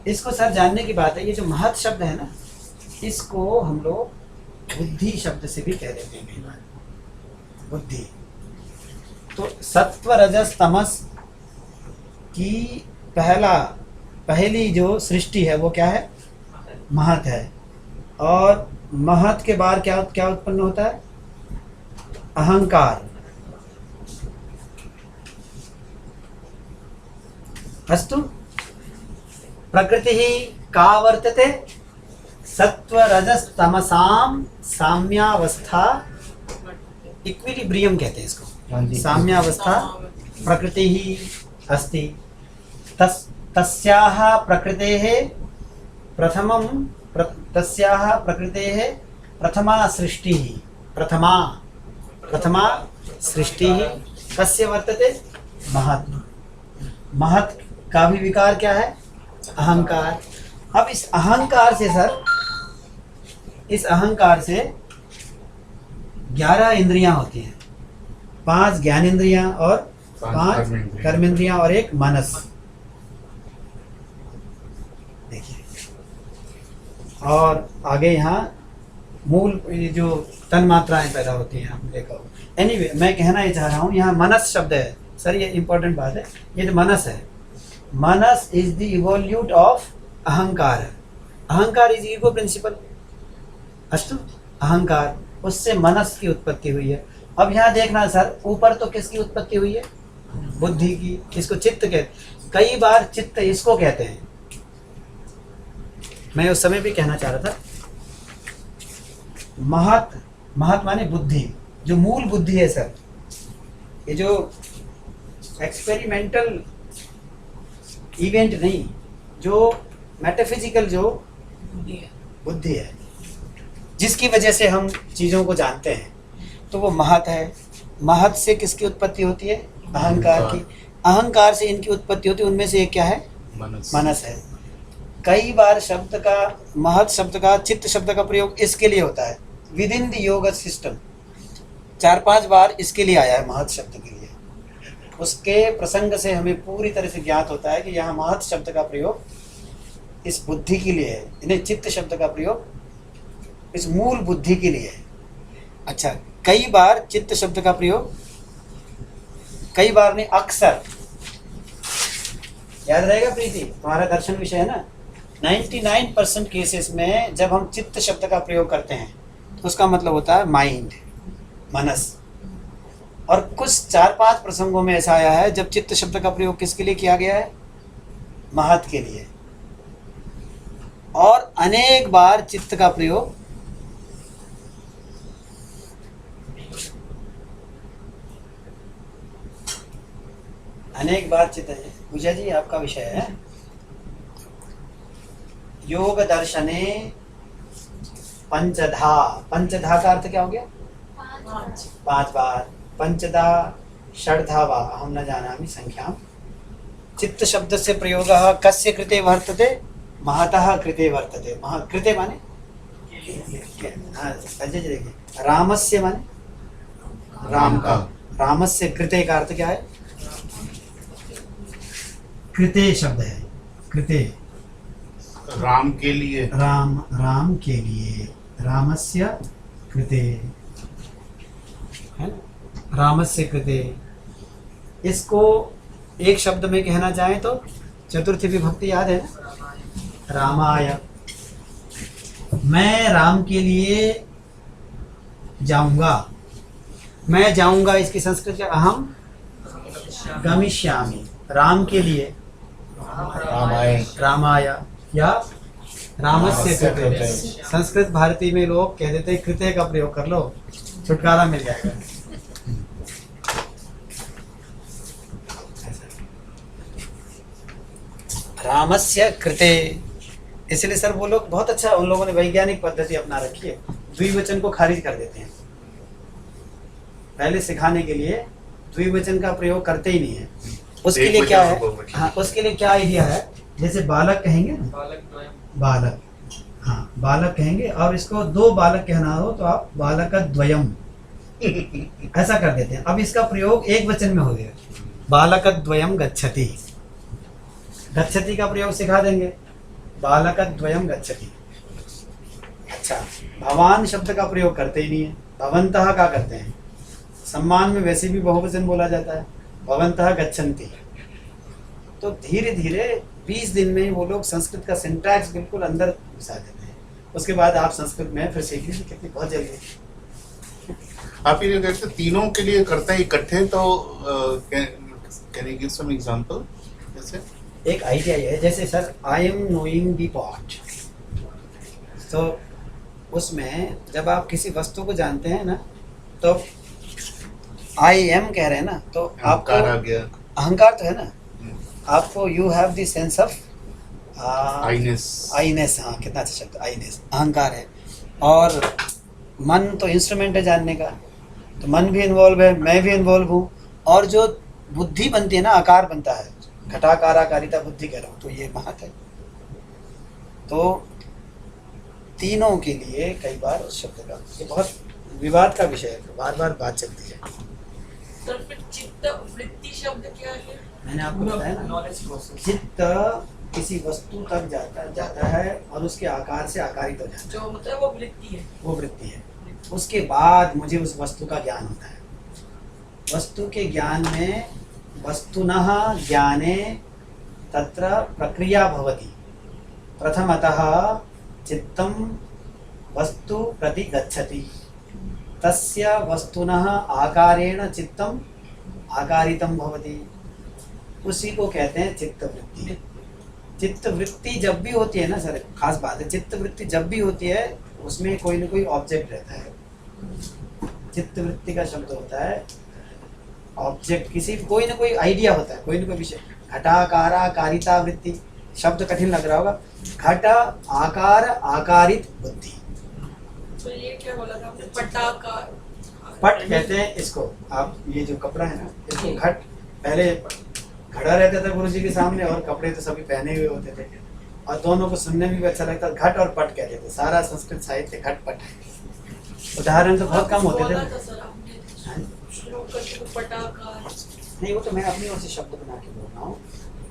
इसको सर जानने की बात है, ये जो महत शब्द है ना, इसको हम लोग बुद्धि शब्द से भी कह देते हैं। बुद्धि। तो सत्व रजस तमस की पहली जो सृष्टि है वो क्या है? महत है। और महत के बाद क्या क्या उत्पन्न होता है? अहंकार। अस्तु, प्रकृति का वर्तते? सत्व रजस तमसाम साम्यावस्था, इक्विलिब्रियम कहते हैं इसको, हाँ जी। साम्यावस्था प्रकृति ही अस्ति। तस्याः प्रकृतेः प्रथमा सृष्टिः, प्रथमा सृष्टिः कस्य वर्तते? महत्। महत् का भी विकार क्या है? अहंकार। अब इस अहंकार से सर, इस अहंकार से 11 इंद्रियां होती हैं, 5 ज्ञानेंद्रियां और 5 कर्मेंद्रियां और 1 मनस। देखिए, और आगे यहाँ मूल ये जो तन मात्राएं पैदा होती हैं, आपने देखा हो। एनीवे, मैं कहना ये चाह रहा हूँ, यहाँ मनस शब्द है सर, ये इंपॉर्टेंट बात है। ये जो मनस है, मनस इज द इवोल्यूट ऑफ अहंकार। अहंकार इज ईगो प्रिंसिपल। अस्तु, अहंकार, उससे मनस की उत्पत्ति हुई है। अब यहाँ देखना सर, ऊपर तो किसकी उत्पत्ति हुई है? बुद्धि की। इसको चित्त कहते, कई बार चित्त इसको कहते हैं। मैं उस समय भी कहना चाह रहा था, महत, महत माने बुद्धि, जो मूल बुद्धि है सर, ये जो एक्सपेरिमेंटल इवेंट नहीं, जो मेटाफिजिकल जो बुद्धि है, जिसकी वजह से हम चीज़ों को जानते हैं, तो वो महत है। महत से किसकी उत्पत्ति होती है? अहंकार की। अहंकार से इनकी उत्पत्ति होती है, उनमें से एक क्या है? मनस है। कई बार शब्द का, महत शब्द का, चित्त शब्द का प्रयोग इसके लिए होता है विद इन द योग सिस्टम। 4-5 बार इसके लिए आया है, महत शब्द के लिए। उसके प्रसंग से हमें पूरी तरह से ज्ञात होता है कि यहाँ महत शब्द का प्रयोग इस बुद्धि के लिए है, इन्हें चित्त शब्द का प्रयोग इस मूल बुद्धि के लिए है। अच्छा, कई बार चित्त शब्द का प्रयोग, कई बार नहीं, अक्सर। याद रहेगा प्रीति, तुम्हारा दर्शन विषय है ना, 99% केसेस में जब हम चित्त शब्द का प्रयोग करते हैं तो उसका मतलब होता है माइंड, मनस। और कुछ 4-5 प्रसंगों में ऐसा आया है जब चित्त शब्द का प्रयोग किसके लिए किया गया है? महत के लिए। और अनेक बार चित्त का प्रयोग चित्त है। पूजा जी, आपका विषय है योग दर्शने पंचधा। पंचधा का अर्थ क्या हो गया? 5 बार। पंचधा षड्धा वा अहम न जानामि संख्याम। चित्त शब्द से प्रयोग कस्य कृते वर्तते? महतः कृते वर्तते। कृते माने अजय जी देखिए, रामस्य माने राम का। रामस्य कृते का अर्थ क्या है? कृते शब्द है, कृते, राम के लिए। राम के लिए, रामस्य कृते है, रामस्य कृते। इसको एक शब्द में कहना चाहें तो चतुर्थी विभक्ति याद है ना? रामाय। मैं राम के लिए जाऊंगा। मैं जाऊंगा, इसकी संस्कृत क्या? अहम गमिष्यामि। राम के लिए, रामाय या रामस्य कृते। संस्कृत भारती में लोग कह देते हैं कृते का प्रयोग कर लो, छुटकारा मिल जाएगा। रामस्य कृते, इसलिए सर वो लोग बहुत अच्छा, उन लोगों ने वैज्ञानिक पद्धति अपना रखी है, द्विवचन को खारिज कर देते हैं। पहले सिखाने के लिए द्विवचन का प्रयोग करते ही नहीं है। उसके लिए क्या है? हाँ, उसके लिए क्या आइडिया है? जैसे बालक कहेंगे ना, बालक, हाँ बालक कहेंगे, और इसको 2 बालक कहना हो तो आप बालक द्वयम ऐसा कर देते हैं। अब इसका प्रयोग एक वचन में हो गया, बालक द्वयम गच्छति। गच्छति का प्रयोग सिखा देंगे, बालक द्वयम गच्छति। अच्छा, भवान शब्द का प्रयोग करते ही नहीं है, भवन्तः का करते हैं। सम्मान में वैसे भी बहुवचन बोला जाता है, भवन्तः गच्छन्ति। तो धीरे धीरे 20 दिन में वो लोग संस्कृत का सिंटैक्स बिल्कुल अंदर घुसा देते हैं। उसके बाद आप संस्कृत में फिर सीख लीजिए, कितनी बहुत जल्दी। आप ये कहते तीनों के लिए करते हैं इकट्ठे, तो can you give some example? जैसे एक आइडिया ये है, जैसे sir I am knowing the pot, तो उसमें जब आप किसी वस्तु को जानते हैं ना, तो आई एम कह रहे हैं ना, तो आपको अहंकार आ गया, अहंकार तो है ना आपको, you have the sense of Iness. हाँ, कितना अच्छा शब्द, आईनेस, अहंकार है। और मन तो इंस्ट्रूमेंट है जानने का, तो मन भी इन्वॉल्व है, मैं भी इन्वॉल्व हूँ, और जो बुद्धि बनती है ना, आकार बनता है, घटाकाराकारिता बुद्धि कह रहा हूँ, तो ये महत है। तो तीनों के लिए कई बार उस शब्द का, ये बहुत विवाद का विषय है, बार बार बात चलती है। सर फिर चित्त वृत्ति शब्द क्या है? मैंने आपको बताया ना, नॉलेज प्रोसेस। चित्त किसी वस्तु तक जाता है और उसके आकार से आकारित हो जाता है, जो मतलब वो वृत्ति है। वो वृत्ति है। उसके बाद मुझे उस वस्तु का ज्ञान होता है। वस्तु के ज्ञान में वस्तुनः ज्ञाने तत्र प्रक्रिया भवति। प्रथमतः चित्तं वस्तु प्रति गच्छति, तस्य वस्तुनः आकारेण चित्तम् आकारितं भवति, उसी को कहते हैं चित्तवृत्ति। चित्तवृत्ति जब भी होती है ना सर, खास बात है, चित्तवृत्ति जब भी होती है उसमें कोई ना कोई ऑब्जेक्ट रहता है। चित्तवृत्ति का शब्द होता है ऑब्जेक्ट, किसी कोई ना कोई आइडिया होता है, कोई ना कोई विषय। घटाकाराकारिता वृत्ति, शब्द कठिन लग रहा होगा, घट आकार आकारित बुद्धि। तो ये क्या बोला था आपने? पटाकार, पट कहते हैं इसको। आप ये जो कपड़ा है ना, इसको घट, पहले घड़ा रहता था गुरु जी के सामने, और कपड़े तो सभी पहने हुए होते थे, और दोनों को सुनने में भी अच्छा लगता। घट और पट कहते थे, सारा संस्कृत साहित्य घट पट है। उदाहरण तो बहुत कम होते बोला थे। था सर आपने, हाँ? श्लोक करके तो पटाकार। नहीं, वो तो मैं अपनी ओर से शब्द बना के बोल रहा हूँ।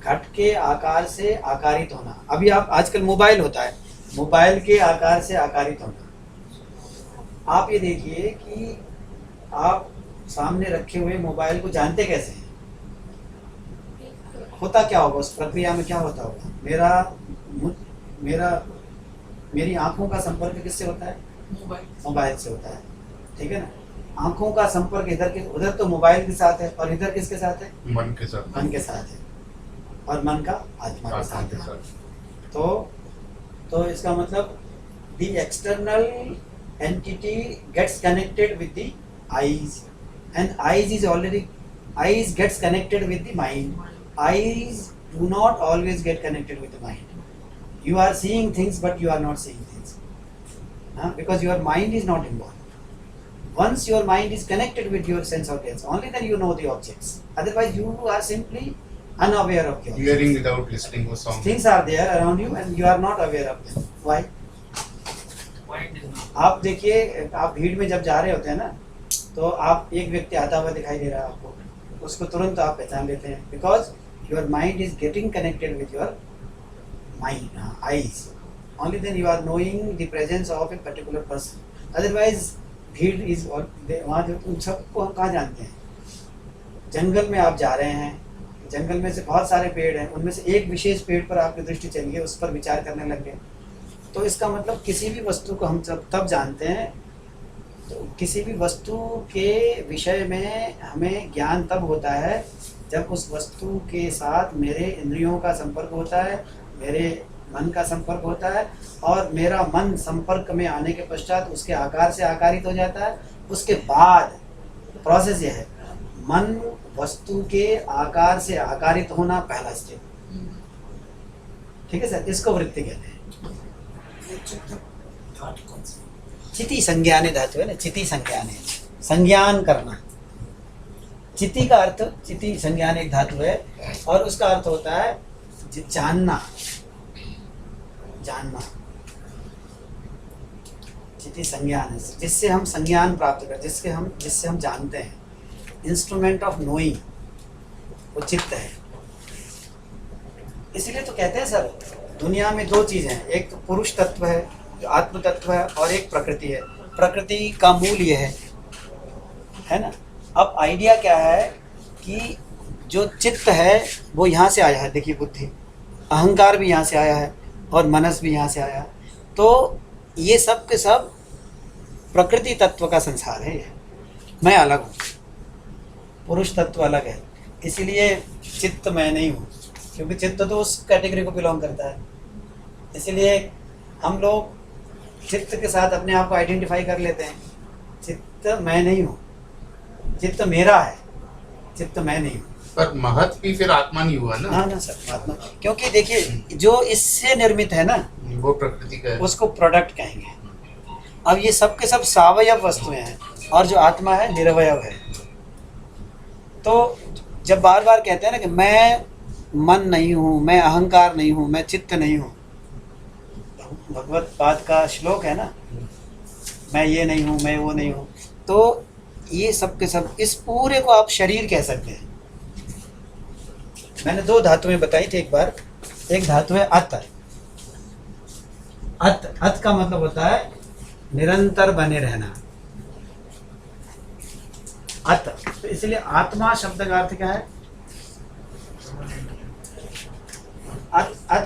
घट के आकार से आकारित होना। अभी आप आजकल मोबाइल होता है, मोबाइल के आकार से आकारित होना। आप ये देखिए कि आप सामने रखे हुए मोबाइल को जानते कैसे हैं? होता क्या होगा उस प्रक्रिया में, क्या होता होगा? मेरी आंखों का संपर्क किससे होता है? मोबाइल से होता है, ठीक है ना। आंखों का संपर्क इधर के उधर तो मोबाइल के साथ है, और इधर किसके साथ है? मन के साथ। मन के साथ है, और मन का आत्मा के साथ है। तो इसका मतलब the external entity gets connected with the eyes, and eyes gets connected with the mind. Eyes do not always get connected with the mind. You are seeing things, but you are not seeing things, because your mind is not involved. Once your mind is connected with your sense organs, only then you know the objects. Otherwise, you are simply unaware of the objects. Hearing without listening was song. Things are there around you, and you are not aware of them. Why? Mind is not. आप देखिए, आप भीड़ में जब जा रहे होते हैं ना, तो आप एक व्यक्ति आता हुआ दिखाई दे रहा है आपको, उसको तुरंत आप पहचान लेते हैं, because your mind is getting connected with your mind, eyes. Only then you are knowing the presence of a particular person. Otherwise भीड़ इज, वहाँ जो उन सबको हम कहाँ जानते हैं? जंगल में आप जा रहे हैं, जंगल में से बहुत सारे पेड़ हैं, उनमें से एक विशेष पेड़ पर आपकी दृष्टि चली गई, उस पर विचार करने लग गए। तो इसका मतलब किसी भी वस्तु को हम जब तब जानते हैं, तो किसी भी वस्तु के विषय में हमें ज्ञान तब होता है जब उस वस्तु के साथ मेरे इंद्रियों का संपर्क होता है, मेरे मन का संपर्क होता है, और मेरा मन संपर्क में आने के पश्चात उसके आकार से आकारित हो जाता है। उसके बाद प्रोसेस यह है, मन वस्तु के आकार से आकारित होना पहला स्टेप, ठीक है सर, इसको वृत्ति कहते हैं। ये चित्त धातु कौन सी? चिति संज्ञाने धातु है ना, चिति संज्ञाने, संज्ञान करना। चिति का अर्थ, चिति संज्ञान एक धातु है, और उसका अर्थ होता है जानना, जानना। चिति संज्ञान है, जिससे हम संज्ञान प्राप्त करते, जिससे हम जानते हैं। इंस्ट्रूमेंट ऑफ नोइंग वो चित्त है। इसीलिए तो कहते हैं सर, दुनिया में दो चीज़ें हैं, एक तो पुरुष तत्व है, जो आत्म तत्व है, और एक प्रकृति है। प्रकृति का मूल ये है ना। अब आइडिया क्या है कि जो चित्त है वो यहाँ से आया है, देखिए बुद्धि, अहंकार भी यहाँ से आया है, और मनस भी यहाँ से आया है। तो ये सब के सब प्रकृति तत्व का संसार है। मैं अलग हूँ, पुरुष तत्व अलग है, इसीलिए चित्त मैं नहीं हूँ, क्योंकि चित्त तो उस कैटेगरी को बिलोंग करता है। इसीलिए हम लोग चित्त के साथ अपने आप को आइडेंटिफाई कर लेते हैं। चित्त मैं नहीं हूँ, चित्त मेरा है, चित्त मैं नहीं हूँ। पर महत भी फिर आत्मा नहीं हुआ ना। हाँ ना सर, आत्मा, क्योंकि देखिए जो इससे निर्मित है ना वो प्रकृति का है। उसको प्रोडक्ट कहेंगे। अब ये सब के सब सावयव वस्तुएं हैं और जो आत्मा है निरवयव है। तो जब बार बार कहते हैं ना कि मैं मन नहीं हूँ, मैं अहंकार नहीं हूँ, मैं चित्त नहीं हूँ, भगवत पाद का श्लोक है ना, मैं ये नहीं हूँ, मैं वो नहीं हूँ, तो ये सब के सब इस पूरे को आप शरीर कह सकते हैं। मैंने 2 धातुएं बताई थी एक बार। एक धातु है अत। अत का मतलब होता है निरंतर बने रहना। अत, तो इसलिए आत्मा शब्द का अर्थ क्या है?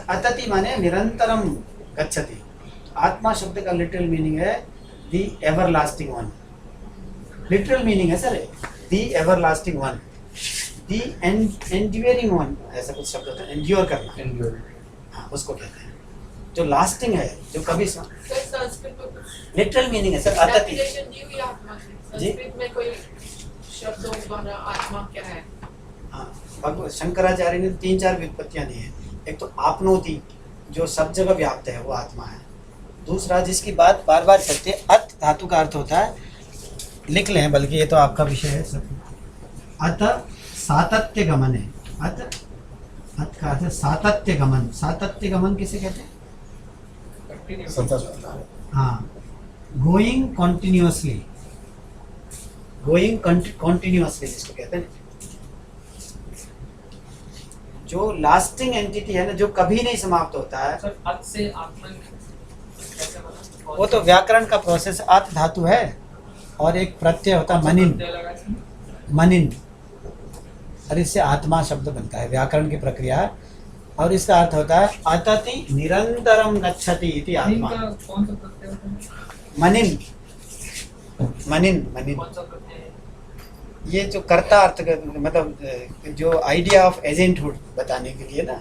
अतति माने निरंतरम गच्छति। आत्मा शब्द का लिटरल मीनिंग है दी एवरलास्टिंग वन। लिटरल मीनिंग है सर, दी एवरलास्टिंग वन, दी एंड्यूरिंग वन, ऐसा कुछ शब्द होता है, एंड्योर करना। हाँ, उसको कहते हैं जो लास्टिंग है, जो कभी संस्कृत में लिटरल मीनिंग है सर अतति। definition दी हुई आत्मा की। जी? संस्कृत में कोई शब्द बना आत्मा क्या है? हाँ, भगवत शंकराचार्य ने 3-4 व्युत्पत्तियां दी हैं। एक तो आपनोति, जो सब जगह व्याप्त है, वो आत्मा है। दूसरा जिसकी बात बार बार करते हैं, अत धातु का अर्थ होता है, लिख लें, बल्कि ये तो आपका विषय है सब। अत सातत्य गमन है। अत का अर्थ है सातत्य गमन। सातत्य गमन किसे कहते हैं? हाँ, गोइंग कॉन्टिन्यूअसली, गोइंग कॉन्टिन्यूअसली जिसको कहते हैं, जो लास्टिंग एंटिटी है ना, जो कभी नहीं समाप्त होता है। सर अत से आत्मा कैसे बना? वो तो व्याकरण का प्रोसेस। अत धातु है और एक प्रत्यय होता है मनिन, मनिन, और इससे आत्मा शब्द बनता है, व्याकरण की प्रक्रिया। और इसका अर्थ होता है अतति निरंतरम गच्छति इति आत्मा। कौन सा प्रत्यय होता है? मनिन, मनिन, मनिन, कौन सा प्रत्यय है? ये जो कर्ता अर्थ मतलब जो आइडिया ऑफ एजेंटहुड बताने के लिए ना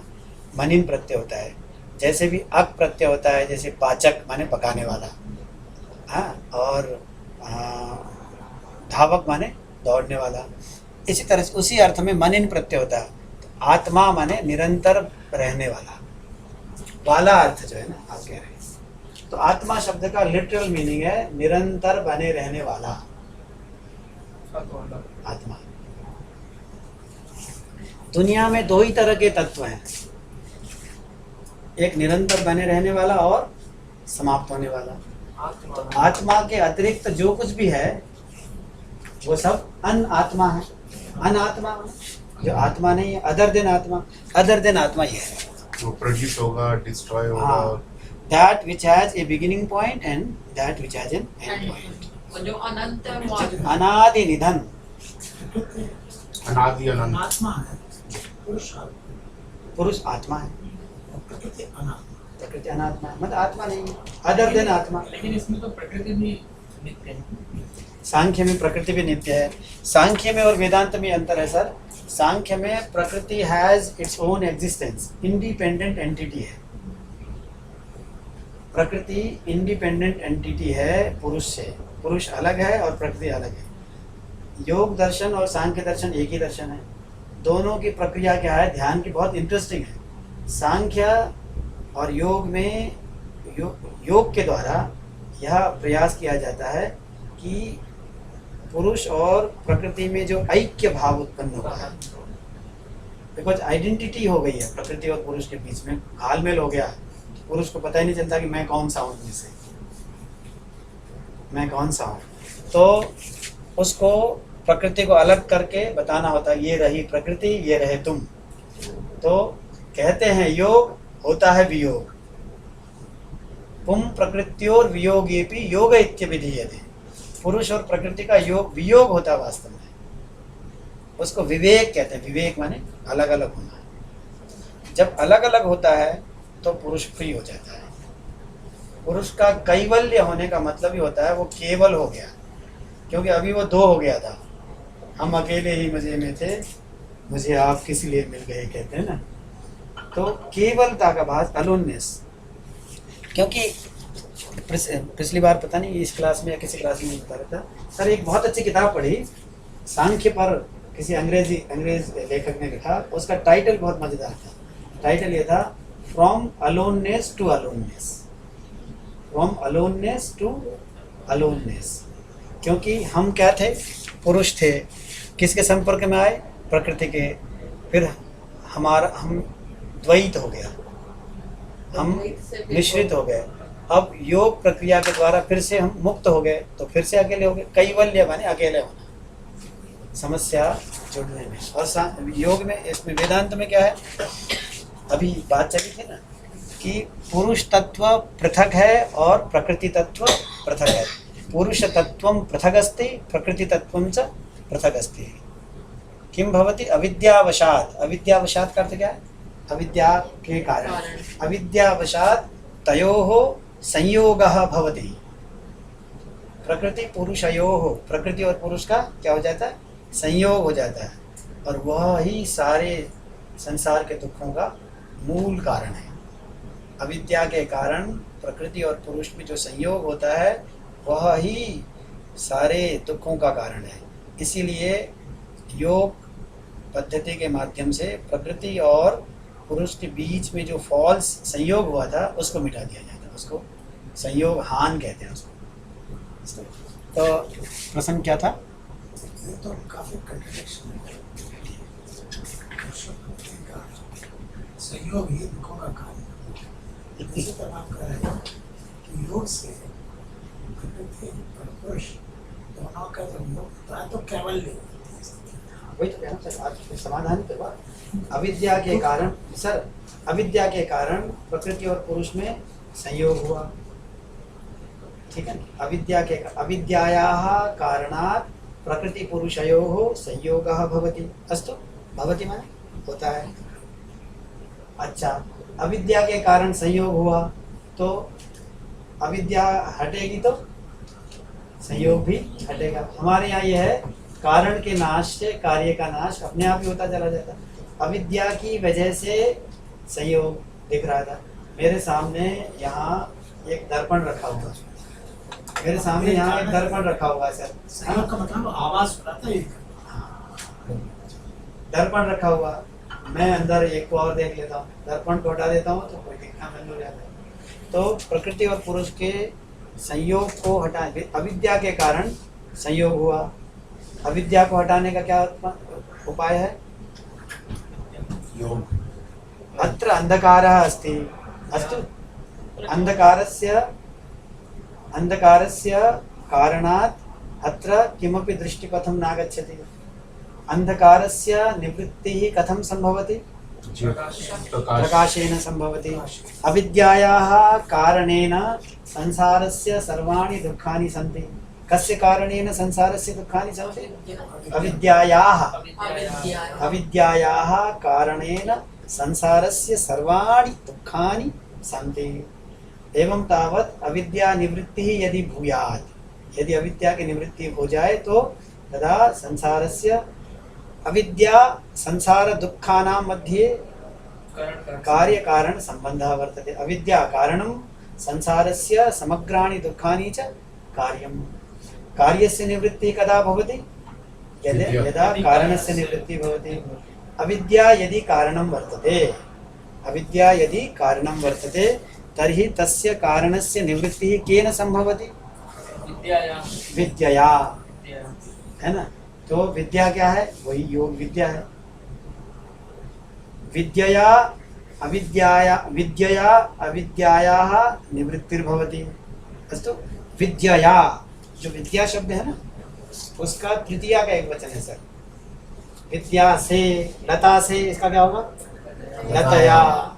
मनिन प्रत्यय होता है। जैसे भी अक प्रत्यय होता है, जैसे पाचक माने पकाने वाला, हाँ, और धावक माने दौड़ने वाला। इसी तरह से उसी अर्थ में मनिन प्रत्यय होता है। आत्मा माने निरंतर रहने वाला, वाला अर्थ जो है ना आप कह रहे हैं। तो आत्मा शब्द का लिटरल मीनिंग है निरंतर बने रहने वाला आत्मा। दुनिया में 2 ही तरह के तत्व हैं, एक निरंतर बने रहने वाला और समाप्त होने वाला। तो आत्मा के अतिरिक्त जो कुछ भी है वो सब अनात्मा है। अनात्मा जो आत्मा नहीं है, अदर देन आत्मा, अदर देन आत्मा ये है। वो प्रोड्यूस होगा, डिस्ट्रॉय होगा। हाँ, that which has a beginning point and that which has an end point. और जो अनंत है वो आत्मा। अनादि निधन, अनादि अनंत। आत्मा है, पुरुष पुरुष आत्मा है, और प्रकृति अनात्मा। प्रकृति अनात्मा है, मतलब आत्मा नहीं है, अदर देन आत्मा। लेकिन इसमें तो प्रकृति भी नित्य है। सांख्य में प्रकृति भी नित्य है। सांख्य में और वेदांत में अंतर है सर। सांख्य में प्रकृति has its own existence, independent entity है। प्रकृति इंडिपेंडेंट एंटिटी है पुरुष से, पुरुष अलग है और प्रकृति अलग है। योग दर्शन और सांख्य दर्शन एक ही दर्शन है। दोनों की प्रक्रिया क्या है, ध्यान की, बहुत इंटरेस्टिंग है। सांख्य और योग में योग के द्वारा यह प्रयास किया जाता है कि पुरुष और प्रकृति में जो ऐक्य भाव उत्पन्न होगा है, बिकॉज आइडेंटिटी हो गई है प्रकृति और पुरुष के बीच में, घालमेल हो गया। पुरुष को पता ही नहीं चलता कि मैं कौन सा हूँ, इनमें से मैं कौन सा हूँ। तो उसको प्रकृति को अलग करके बताना होता है, ये रही प्रकृति, ये रहे तुम। तो कहते हैं योग होता है वियोग, पुम प्रकृत्योर वियोगेपि योग इत्यभिधीयते। पुरुष और प्रकृति का योग वियोग होता है वास्तव में, उसको विवेक कहते हैं। विवेक माने अलग अलग होना। जब अलग अलग होता है तो पुरुष फ्री हो जाता है, पुरुष का कैवल्य होने का मतलब ही होता है वो केवल हो गया, क्योंकि अभी वो दो हो गया था। हम अकेले ही मजे में थे, मुझे आप किस लिए मिल गए कहते हैं ना। तो केवलता का भास, अलोननेस। क्योंकि पिछली बार पता नहीं इस क्लास में या किसी क्लास में बता रहा था सर, एक बहुत अच्छी किताब पढ़ी सांख्य पर, किसी अंग्रेज लेखक ने लिखा, उसका टाइटल बहुत मजेदार था। टाइटल ये था, from aloneness to aloneness, from aloneness to aloneness. क्योंकि हम क्या थे, पुरुष थे, किसके संपर्क में आए, प्रकृति के, फिर हम द्वैत हो गया, हम मिश्रित हो गए। अब योग प्रक्रिया के द्वारा फिर से हम मुक्त हो गए, तो फिर से अकेले हो गए। कैवल्य माने अकेले होना, समस्या जुड़ने में। और योग में, इसमें वेदांत में क्या है, अभी बात चली थी ना कि पुरुष तत्व पृथक है और प्रकृति तत्व पृथक है। पुरुष तत्वं पृथक अस्ति, प्रकृति तत्वं च पृथक अस्ति। किम भवति, अविद्यावशात्। अविद्यावशात् का अर्थ क्या है, अविद्या के कारण। अविद्यावशात् तयोः संयोगः भवति। प्रकृति पुरुषयोः, प्रकृति और पुरुष का क्या हो जाता है, संयोग हो जाता है, और वह ही सारे संसार के दुखों का मूल कारण है। अविद्या के कारण प्रकृति और पुरुष में जो संयोग होता है वह ही सारे दुखों का कारण है। इसीलिए योग पद्धति के माध्यम से प्रकृति और पुरुष के बीच में जो फॉल्स संयोग हुआ था उसको मिटा दिया जाता है, उसको संयोग हान कहते हैं उसको। तो प्रसंग क्या था, ये तो काफी कंट्रडिक्शन है। संयोग ही दुखों का कारण है। इसी तरह आप कह रहे हैं कि योग से प्रकृति और पुरुष दोनों का जब योग होता है तो कैवल्य, वही तो कहना सर, आज समाधान के बाद अविद्या के कारण, सर अविद्या के कारण प्रकृति और पुरुष में संयोग हुआ, ठीक है। अविद्यायाः कारणात् प्रकृति पुरुषयोः संयोगः भवति। अस्तु, भवति माने होता है। अच्छा, अविद्या के कारण संयोग हुआ तो अविद्या हटेगी तो संयोग भी हटेगा। हमारे यहाँ यह है, कारण के नाश से कार्य का नाश अपने आप ही होता चला जाता। अविद्या की वजह से संयोग दिख रहा था। मेरे सामने यहाँ एक दर्पण रखा हुआ, मेरे सामने यहाँ एक दर्पण रखा हुआ है सर। संयोग का मतलब आवाज सुनाता है। दर्पण रखा हुआ, मैं अंदर एक को और देख लेता हूँ, दर्पण को हटा देता हूँ तो कोई दिखना बंद हो जाता है। तो प्रकृति और पुरुष के संयोग को हटा, अविद्या के कारण संयोग हुआ। अविद्या को हटाने का क्या उपाय है, योग। अत्र अंधकारः अस्ति। अस्तु, अंधकारस्य कारणात् अत्र किमपि दृष्टिपथं नागच्छति। अंधकारस्य निवृत्तिः कथं संभवति, प्रकाशेन संभवति। अविद्यायाः कारणेन संसारस्य सर्वाणि दुःखानि सन्ति। कस्य कारणेन संसारस्य दुःखानि सन्ति, अविद्यायाः कारणेन संसारस्य सर्वाणि दुःखानि सन्ति। एवं तावत् अविद्या निवृत्तिः यदि भूयात्, यदि अविद्या की निवृत्ति हो जाए तो तदा संसारस्य, अविद्या संसार दुःखानां मध्ये कार्य कारण संबंधः वर्तते। अविद्या कारणं संसारस्य समग्राणि दुःखानि च कार्यम्। कार्यस्य निवृत्तिः कदा भवति, यदा कारणस्य निवृत्तिः भवति। अविद्या यदि कारणं वर्तते, अविद्या यदि कारणं वर्तते तर्हि तस्य कारणस्य निवृत्तिः केन संभवति, विद्यया, है ना। तो विद्या क्या है, वही योग विद्या है। विद्यया अविद्यायाः निवृत्तिर्भवति। अस्तु, विद्यया, जो विद्या शब्द है ना उसका तृतीया का एक वचन है सर। विद्या से, लता से, इसका क्या होगा, लतया,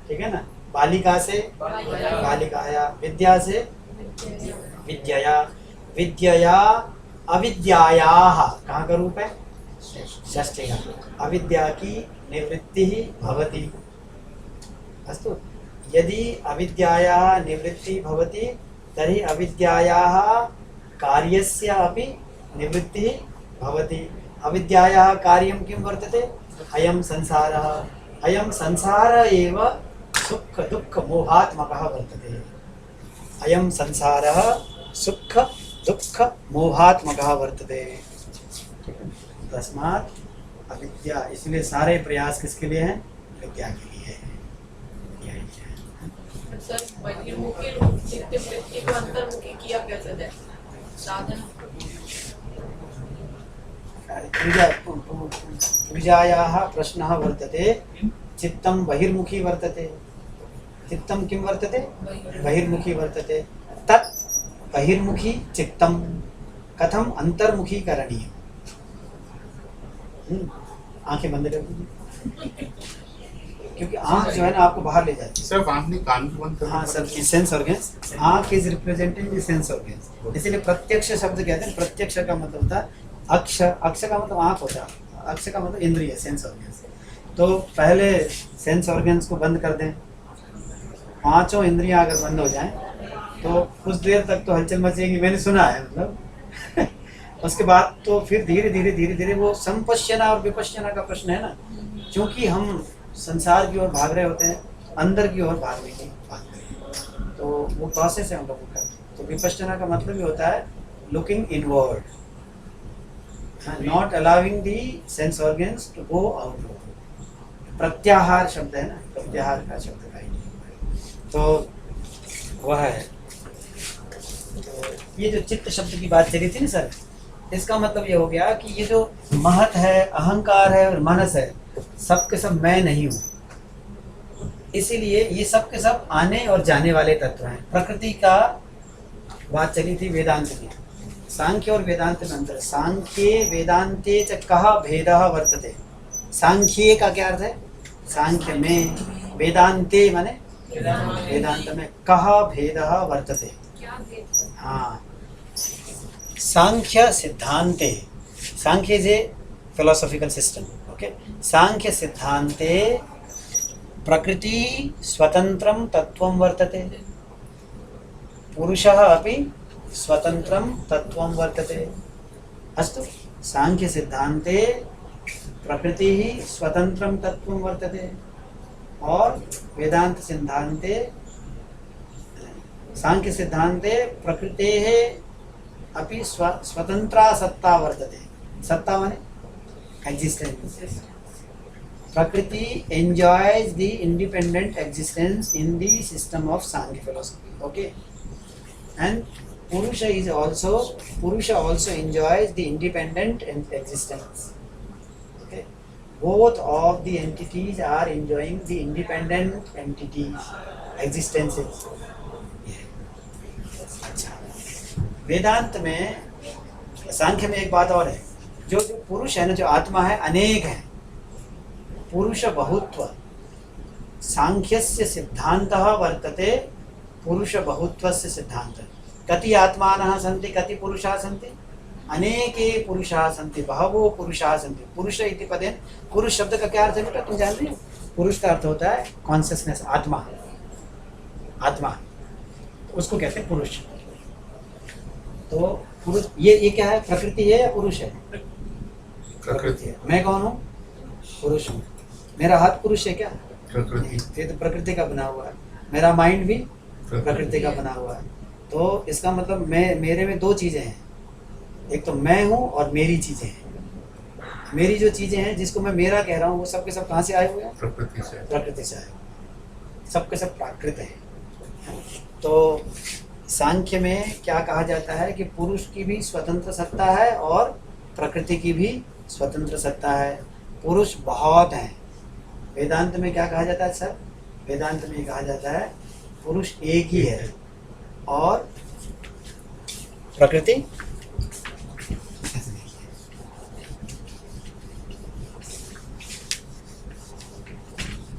ठीक है ना। बालिका से बालिकाया, विद्या से विद्यया। विद्यया अविद्यायाः, कहाँ का रूप है, षष्ठी का। अविद्या की निवृत्ति ही भवति। अस्तु, यदि अविद्यायाः निवृत्ति भवति तर्हि अविद्यायाः कार्यस्य अपि निवृत्तिः भवति। अविद्यायाः कार्यं किं वर्तते? अयं संसारः। अयं संसारः एव सुख दुःख मोहात्मकः वर्तते। अयं संसारः सुख दुःख मोहात्मकः वर्तते। तस्मात् अविद्या, इसलिए सारे प्रयास किसके लिए हैं? विद्या के लिए है। सर बहिर्मुखी रूप चित्त वृत्ति को अंतर्मुखी किया कैसे जाए? साधन पूजायाः प्रश्नः वर्तते, चित्तं बहिर्मुखी वर्तते। चित्तं किं वर्तते? बहिर्मुखी वर्तते। तत् बहिर्मुखी चित्तं कथम अंतर्मुखी करणीयम्? आंखें बंद रखिए, क्योंकि आंख जो है ना आपको बाहर ले जाती है। सिर्फ आंख नहीं, कान भी बंद करना हाँ सर, की सेंस ऑर्गन्स, आंख is representing the sense organs. इसीलिए प्रत्यक्ष शब्द कहते हैं। प्रत्यक्ष का मतलब होता है अक्ष, अक्ष का मतलब आंख होता है, अक्ष का मतलब इंद्रिय, सेंस ऑर्गन्स। तो पहले सेंस ऑर्गन्स को बंद कर दें, पांचों इंद्रियां अगर बंद हो जाएं तो कुछ देर तक तो हलचल मचेगी, मैंने सुना है मतलब उसके बाद तो फिर धीरे धीरे वो संपश्यना और विपश्यना का प्रश्न है ना, क्योंकि हम संसार की ओर भाग रहे होते हैं, अंदर की ओर भागने की बात करें तो वो प्रोसेस है हम लोगों का। तो विपश्यना का मतलब ये होता है looking inward, not allowing the sense organs to go outward. प्रत्याहार शब्द है ना, प्रत्याहार का शब्द का ही तो वह है। तो ये जो चित्त शब्द की बात चली थी ना सर, इसका मतलब ये हो गया कि ये जो महत है, अहंकार है और मनस है, सब के सब मैं नहीं हूँ। इसीलिए ये सब के सब आने और जाने वाले तत्व हैं। प्रकृति का बात चली थी वेदांत में, सांख्य और वेदांत में अंतर। सांख्ये वेदांते च कः भेदः वर्तते। सांख्ये का क्या अर्थ है? सांख्य में, वेदांते माने वेदांत में, कः भेदः वर्तते। हाँ, सांख्य सिद्धांते, Sankhya is a philosophical system, okay. Sankhya सिद्धांते प्रकृति स्वतंत्रं तत्वं वर्तते, पुरुषः अपि स्वतंत्रं तत्वं वर्तते। अस्तु, सांख्य सिद्धांते प्रकृतिः स्वतंत्रं तत्वं वर्तते और वेदांत सिद्धांते, सांख्य सिद्धांते प्रकृतेः अपि स्वतंत्रा सत्ता वर्तते। सत्ता माने existence. Prakriti enjoys the independent existence in the system of Sankhya philosophy. Okay, and Purusha also enjoys the independent existence. Okay, both of the entities are enjoying the independent entities existences. वेदांत में, सांख्य में एक बात और है, जो पुरुष है ना, जो आत्मा है, अनेक है। पुरुष बहुत्व सांख्यस्य सिद्धान्तः वर्तते, पुरुष बहुत्वस्य सिद्धान्तः। कति आत्मानः सन्ति, कति पुरुषाः सन्ति? अनेके पुरुषाः सन्ति, बहवो पुरुषाः सन्ति। पुरुष इति पदेन, पुरुष शब्द का क्या अर्थ है बेटा, तुम जान रहे हो? पुरुष का अर्थ होता है कॉन्शियसनेस, आत्मा। आत्मा उसको कहते हैं पुरुष। तो पुरुष ये क्या है? प्रकृति है या पुरुष है? प्रकृति है। मैं कौन हूँ? पुरुष हूँ। मेरा हाथ पुरुष है क्या? प्रकृति। ये तो प्रकृति का बना हुआ है। मेरा माइंड भी प्रकृति का बना हुआ है। तो इसका मतलब मेरे में दो चीजें हैं, एक तो मैं हूँ और मेरी चीजें हैं। मेरी जो चीजें हैं जिसको मैं मेरा कह रहा हूँ, वो सब के सब कहाँ से आए हुए हैं? प्रकृति से। प्रकृति से आए, सब के सब प्राकृत है। तो सांख्य में क्या कहा जाता है कि पुरुष की भी स्वतंत्र सत्ता है और प्रकृति की भी स्वतंत्र सत्ता है। पुरुष बहुत हैं। वेदांत में क्या कहा जाता है सर? वेदांत में कहा जाता है पुरुष एक ही है और प्रकृति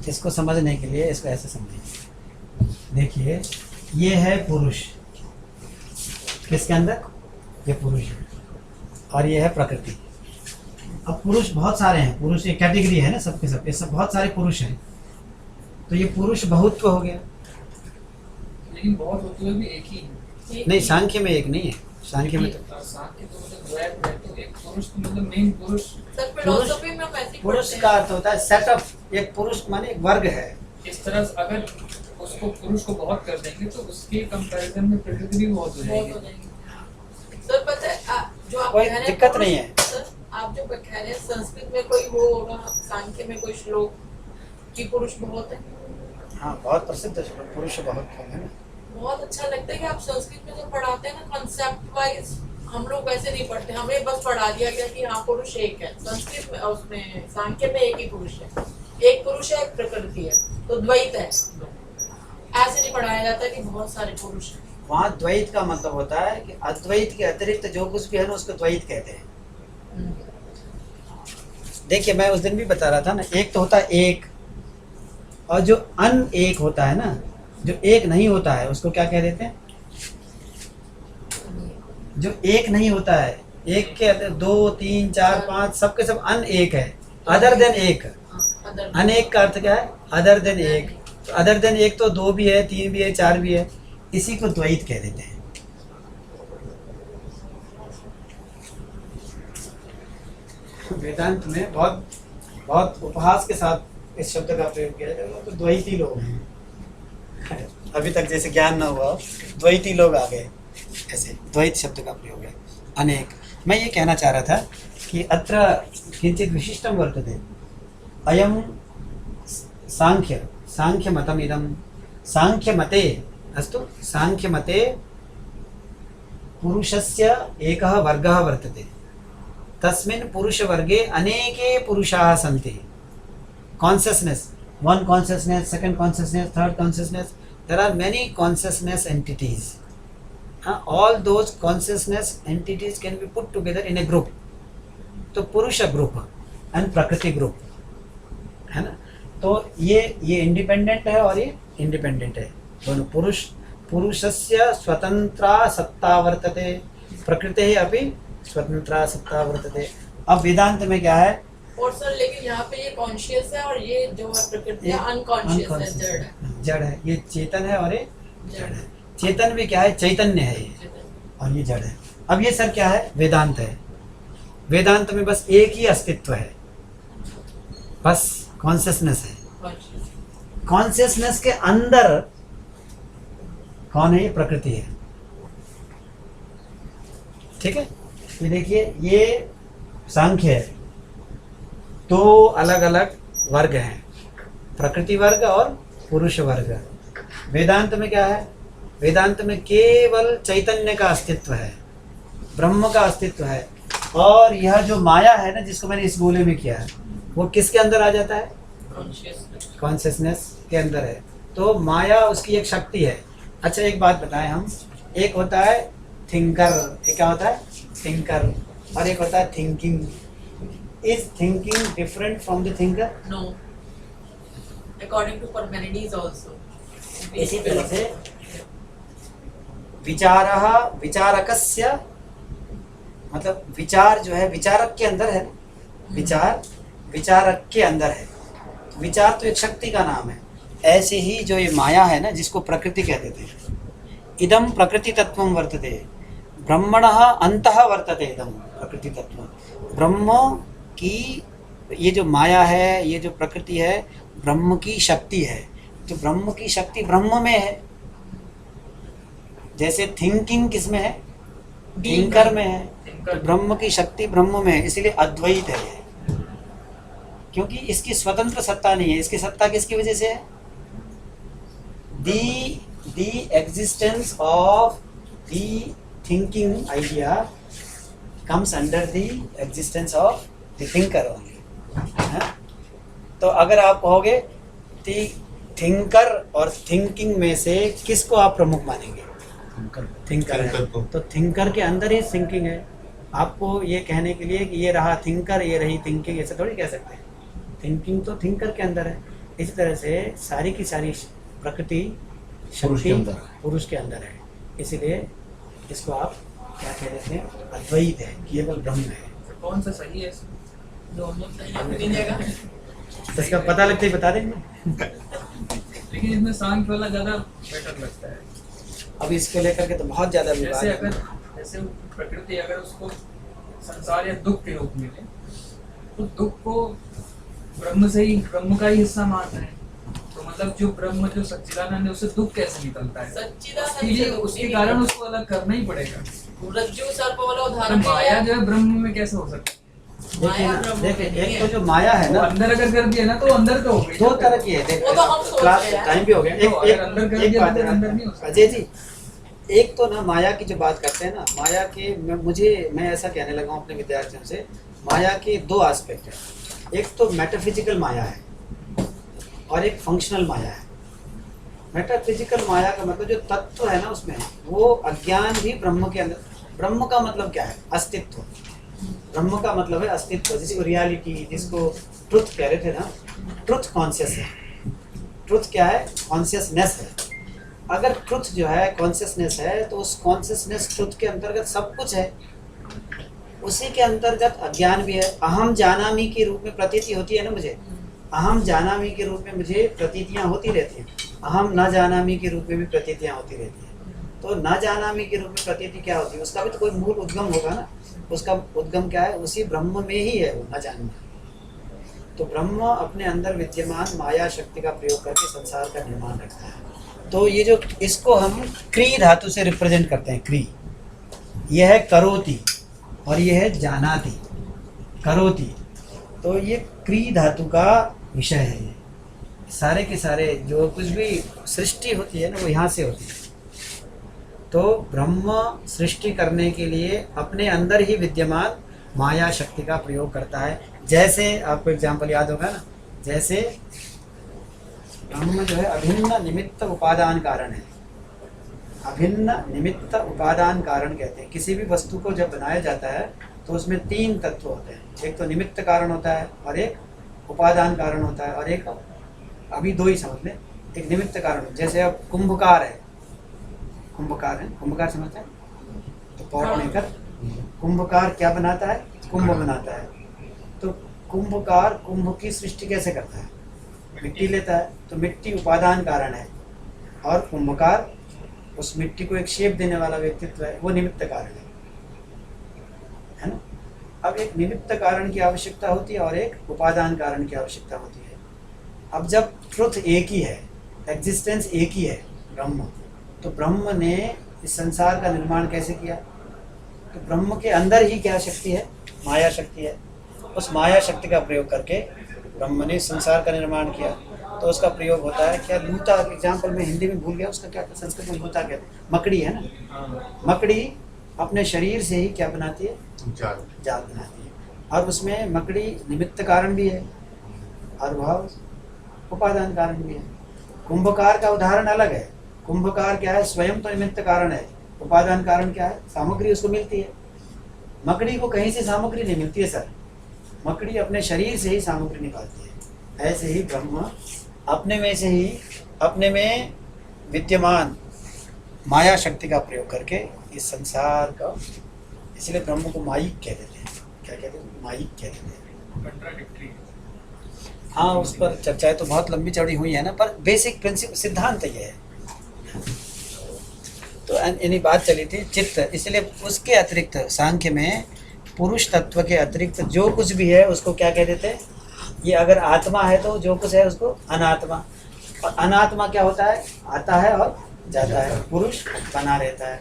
इसको समझने के लिए इसको ऐसे समझिए। देखिए, ये है पुरुष, किसके अंदर? ये पुरुष है और ये है प्रकृति। अब पुरुष बहुत सारे हैं, पुरुष एक कैटेगरी है ना, सबके सब, ये सब बहुत सारे पुरुष हैं। तो ये पुरुष बहुत्व हो गया। लेकिन बहुत होते हुए भी एक ही है। नहीं, सांख्य में एक नहीं है, सांख्य में तो सांख्य तो मतलब द्वैत है, तो एक पुरुष तो मतलब मेन पुरुष। सर फिलोसफी में वैसे ही पुरुष पढ़ते का हैं। अर्थ होता है सेट ऑफ, एक पुरुष माने एक वर्ग है। इस तरह से अगर उसको पुरुष को बहुत कर देंगे तो उसके कंपैरिजन में प्रकृति भी बहुत हो बहुत हो जाएगी। जाएंगे। सर पता है जो आप कोई कह रहे हैं दिक्कत पुरुष- नहीं है। सर आप जो कह रहे हैं संस्कृत में कोई वो होगा, सांख्य में कोई श्लोक कि पुरुष बहुत है। हाँ, बहुत प्रसिद्ध श्लोक, पुरुष बहुत कम है ना। बहुत अच्छा लगता है कि आप संस्कृत में जब पढ़ाते हैं ना कॉन्सेप्ट वाइज, हम लोग वैसे नहीं पढ़ते, हमें बस पढ़ा दिया गया कि हाँ पुरुष एक है। संस्कृत में उसमें सांख्य में एक ही पुरुष है, एक पुरुष है एक प्रकृति है, तो द्वैत है। ऐसे नहीं पढ़ाया जाता कि बहुत सारे पुरुष हैं। वहाँ द्वैत का मतलब होता है कि अद्वैत के अतिरिक्त जो कुछ भी है ना उसको द्वैत कहते हैं। देखिए, मैं उस दिन भी बता रहा था ना, एक तो होता है एक, और जो अन एक होता है ना, जो एक नहीं होता है उसको क्या कह देते हैं? जो एक नहीं होता है, एक के अंदर 2 3 4 5 सबके सब अन एक है, अदर देन एक। अनेक का अर्थ क्या है? अदर देन एक। तो अदर देन एक तो 2 भी है, 3 भी है, 4 भी है, इसी को द्वैत कह देते हैं। वेदांत में बहुत बहुत उपहास के साथ इस शब्द का प्रयोग किया जाता है। तो द्वैती लोग हैं, अभी तक जैसे ज्ञान न हुआ, द्वैती लोग आ गए, ऐसे द्वैत शब्द का प्रयोग है, अनेक। मैं ये कहना चाह रहा था कि अत्र किंचित विशिष्टं वर्तते। अयं सांख्यमतमिदं, सांख्यमते अस्तु, सांख्यमते पुरुषस्य एकः वर्गः वर्तते। तस्मिन् पुरुषवर्गे अनेके पुरुषाः सन्ति। Consciousness, one consciousness, second consciousness, third consciousness, there are many consciousness entities. All those consciousness entities can be put together in a group. तो पुरुष ग्रुप एंड प्रकृति ग्रुप है ना। तो ये इंडिपेंडेंट है और ये इंडिपेंडेंट है, दोनों। पुरुषस्य स्वतंत्रा सत्ता वर्तते, प्रकृति अपि स्वतंत्रा सत्ता वर्तते। अब वेदांत में क्या है? और सर लेकिन यहाँ पे ये कॉन्शियस है और ये जो है प्रकृति है अनकॉन्शियस है, जड़ है। जड़ है, ये चेतन है और ये जड़ जड़ है। चेतन भी क्या है? चैतन्य है ये, और ये जड़ है। अब ये सर क्या है? वेदांत है। वेदांत में बस एक ही अस्तित्व है, बस कॉन्शियसनेस है। कॉन्शियसनेस के अंदर कौन है? ये प्रकृति है। ठीक है, ये देखिए, ये सांख्य है, 2 अलग अलग वर्ग हैं, प्रकृति वर्ग और पुरुष वर्ग। वेदांत में क्या है? वेदांत में केवल चैतन्य का अस्तित्व है, ब्रह्म का अस्तित्व है। और यह जो माया है ना, जिसको मैंने इस गोले में किया है, वो किसके अंदर आ जाता है? कॉन्शियसनेस के अंदर है। तो माया उसकी एक शक्ति है। अच्छा, एक बात बताएं हम, एक होता है थिंकर, एक क्या होता है? थिंकर, और एक होता है thinking. Is thinking different from the thinker? No. According to Parmenides also. इसी तरह से विचारः विचारकस्य, मतलब विचार जो है विचारक के अंदर है, विचार विचारक के अंदर है। विचार तो एक शक्ति का नाम है। ऐसे ही जो ये माया है ना, जिसको प्रकृति कहते थे, इदम प्रकृति तत्वम वर्तते, ब्रह्मणः अंतः वर्तते इदम प्रकृति तत्व। ब्रह्म की ये जो माया है, ये जो प्रकृति है, ब्रह्म की शक्ति है। तो ब्रह्म की शक्ति ब्रह्म में है। जैसे थिंकिंग किस में है? थिंकर में है। तो ब्रह्म की शक्ति ब्रह्म में है, इसलिए अद्वैत है ये। क्योंकि इसकी स्वतंत्र सत्ता नहीं है। इसकी सत्ता किसकी वजह से है? The existence of the thinking idea comes under the existence of the thinker only. तो अगर आप कहोगे कि थिंकर और थिंकिंग में से किसको आप प्रमुख मानेंगे? थिंकर है। तो थिंकर के अंदर ही थिंकिंग है। आपको ये कहने के लिए कि ये रहा थिंकर, ये रही थिंकिंग, ऐसे थोड़ी कह सकते हैं। थिंकिंग तो थिंकर के अंदर है। इसी तरह से सारी की सारी प्रकृति शक्ति पुरुष के अंदर है। इसलिए इसको आप क्या कह देते हैं? अद्वैत है, केवल ब्रह्म है। तो कौन सा सही है? दोनों सही अपनी जगह। तो इसका पता लगता ही बता देंगे। लेकिन इसमें सांख्य वाला ज्यादा बेटर लगता है। अब इसको लेकर के तो बहुत ज्यादा विवाद जैसे है। अगर जैसे प्रकृति अगर उसको संसार या दुख के रूप में ले, तो दुख को ब्रह्म का ही हिस्सा मानना है, तो मतलब जो ब्रह्म जो सच्चिदानंद है उससे दुख कैसे निकलता है? उसके लिए उसके कारण उसको अलग करना ही पड़ेगा। रज्जु सर्प वाला तो उदाहरण माया जो है ब्रह्म में कैसे हो सकता है? देखिए एक तो जो माया है वो ना, अंदर अगर कर दिया ना तो अंदर तो हो गई। दो तरह की है। वो तो हम सोच रहे हैं। टाइम भी हो गया। तो अगर अंदर कर एक दिया बात तो है अंदर नहीं हो सकता। अजय जी, एक तो ना माया की जो बात करते हैं ना, माया के मैं ऐसा कहने लगा हूँ अपने विद्यार्थियों से, माया के दो एस्पेक्ट है। एक तो मेटाफिजिकल माया है और एक फंक्शनल माया है। मेटाफिजिकल माया का मतलब जो तत्व है ना उसमें, वो अज्ञान भी ब्रह्म के अंदर। ब्रह्म का मतलब क्या है? अस्तित्व। ब्रह्म का मतलब है अस्तित्व, जिसको रियलिटी, जिसको ट्रुथ कह रहे थे ना। ट्रुथ कॉन्शियस है। ट्रुथ क्या है? कॉन्शियसनेस है। अगर ट्रुथ जो है कॉन्शियसनेस है, तो उस कॉन्शियसनेस ट्रुथ के अंतर्गत सब कुछ है। उसी के अंतर्गत अज्ञान भी है। अहम जानामी के रूप में प्रतीति होती है ना मुझे, अहम जानामी के रूप में मुझे प्रतीतियाँ होती रहती हैं। अहम न जानामी के रूप में भी प्रतीतियाँ होती रहती हैं। तो न जानामी के रूप में प्रतीति क्या होती है? उसका भी तो कोई मूल उद्गम होगा ना। उसका उद्गम क्या है? उसी ब्रह्म में ही है वो न जानना। तो ब्रह्म अपने अंदर विद्यमान माया शक्ति का प्रयोग करके संसार का निर्माण रखता है। तो ये जो इसको हम क्री धातु से रिप्रेजेंट करते हैं। क्री, यह है करोति और यह है जानाति। करोति, तो ये क्री धातु का विषय है। ये सारे के सारे जो कुछ भी सृष्टि होती है ना, वो यहाँ से होती है। तो ब्रह्म सृष्टि करने के लिए अपने अंदर ही विद्यमान माया शक्ति का प्रयोग करता है। जैसे आपको एग्जाम्पल याद होगा ना, जैसे ब्रह्म जो है अभिन्न निमित्त उपादान कारण है। अभिन्न निमित्त उपादान कारण कहते हैं। किसी भी वस्तु को जब बनाया जाता है तो उसमें तीन तत्व होते हैं। एक तो निमित्त कारण होता है और एक उपादान कारण होता है, और एक अभी दो ही समझ लें। एक निमित्त कारण, जैसे अब कुंभकार है, कुंभकार समझते हैं? तो पॉट मेकर, कुंभकार क्या बनाता है? कुंभ बनाता है। तो कुंभकार कुंभ की सृष्टि कैसे करता है? मिट्टी लेता है, तो मिट्टी उपादान कारण है, और कुंभकार उस मिट्टी को एक शेप देने वाला व्यक्तित्व है, वो निमित्त कारण है ना। अब एक निमित्त कारण की आवश्यकता होती है और एक उपादान कारण की आवश्यकता होती है। अब जब ट्रुथ एक ही है, एग्जिस्टेंस एक ही है ब्रह्म, तो ब्रह्म ने इस संसार का निर्माण कैसे किया? तो ब्रह्म के अंदर ही क्या शक्ति है? माया शक्ति है। उस माया शक्ति का प्रयोग करके ब्रह्म ने संसार का निर्माण किया। तो उसका प्रयोग होता है क्या? लूता, एग्जाम्पल में हिंदी में भूल गया उसका क्या, संस्कृत में लूता कहते हैं। मकड़ी है ना, मकड़ी अपने शरीर से ही क्या बनाती है? जाल बनाती है। और उसमें मकड़ी निमित्त कारण भी है और वह उपादान कारण भी है। कुंभकार का उदाहरण अलग है। कुंभकार क्या है? स्वयं तो निमित्त कारण है, उपादान कारण क्या है? सामग्री उसको मिलती है। मकड़ी को कहीं से सामग्री नहीं मिलती है सर, मकड़ी अपने शरीर से ही सामग्री निकालती है। ऐसे ही ब्रह्म अपने में से ही, अपने में विद्यमान माया शक्ति का प्रयोग करके इस संसार का, इसलिए ब्रह्म को माइक कह देते हैं। क्या कहते हैं? माइक कह देते हैं। कंट्राडिक्टरी। हाँ, उस पर चर्चाएं तो बहुत लंबी चौड़ी हुई है ना, पर बेसिक प्रिंसिपल सिद्धांत ये है। तो इन्हीं बात चली थी चित्त, इसलिए उसके अतिरिक्त सांख्य में पुरुष तत्व के अतिरिक्त जो कुछ भी है उसको क्या कह देते हैं? ये अगर आत्मा है तो जो कुछ है उसको अनात्मा। और अनात्मा क्या होता है? आता है और जाता है, पुरुष बना रहता है।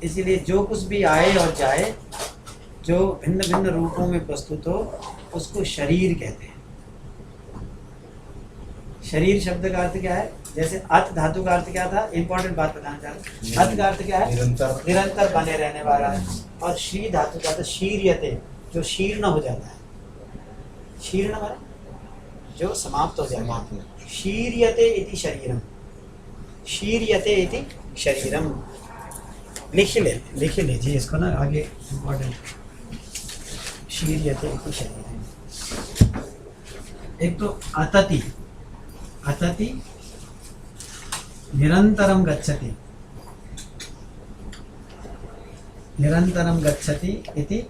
इसीलिए जो कुछ भी आए और जाए, जो भिन्न भिन्न रूपों में प्रस्तुत हो, उसको शरीर कहते हैं। शरीर शब्द का अर्थ क्या है? जैसे अत धातु का अर्थ क्या था? इंपॉर्टेंट बात बताना चाह रहे हैं। अत का अर्थ क्या है? निरंतर बने रहने वाला है। और श्री धातु का अर्थ शीर्यते, जो शीर्ण हो जाता है। शीर्ण माने जो समाप्त हो जाता है। शीर्यते इति शरीरम, शीर्यते इति शरीरम। लिख लीजिए इसको ना, आगे इम्पोर्टेंट। शीर्यते इति शरीरम। एक तो अतति, अतति निरंतरम गच्छति, निरंतरम गच्छति इति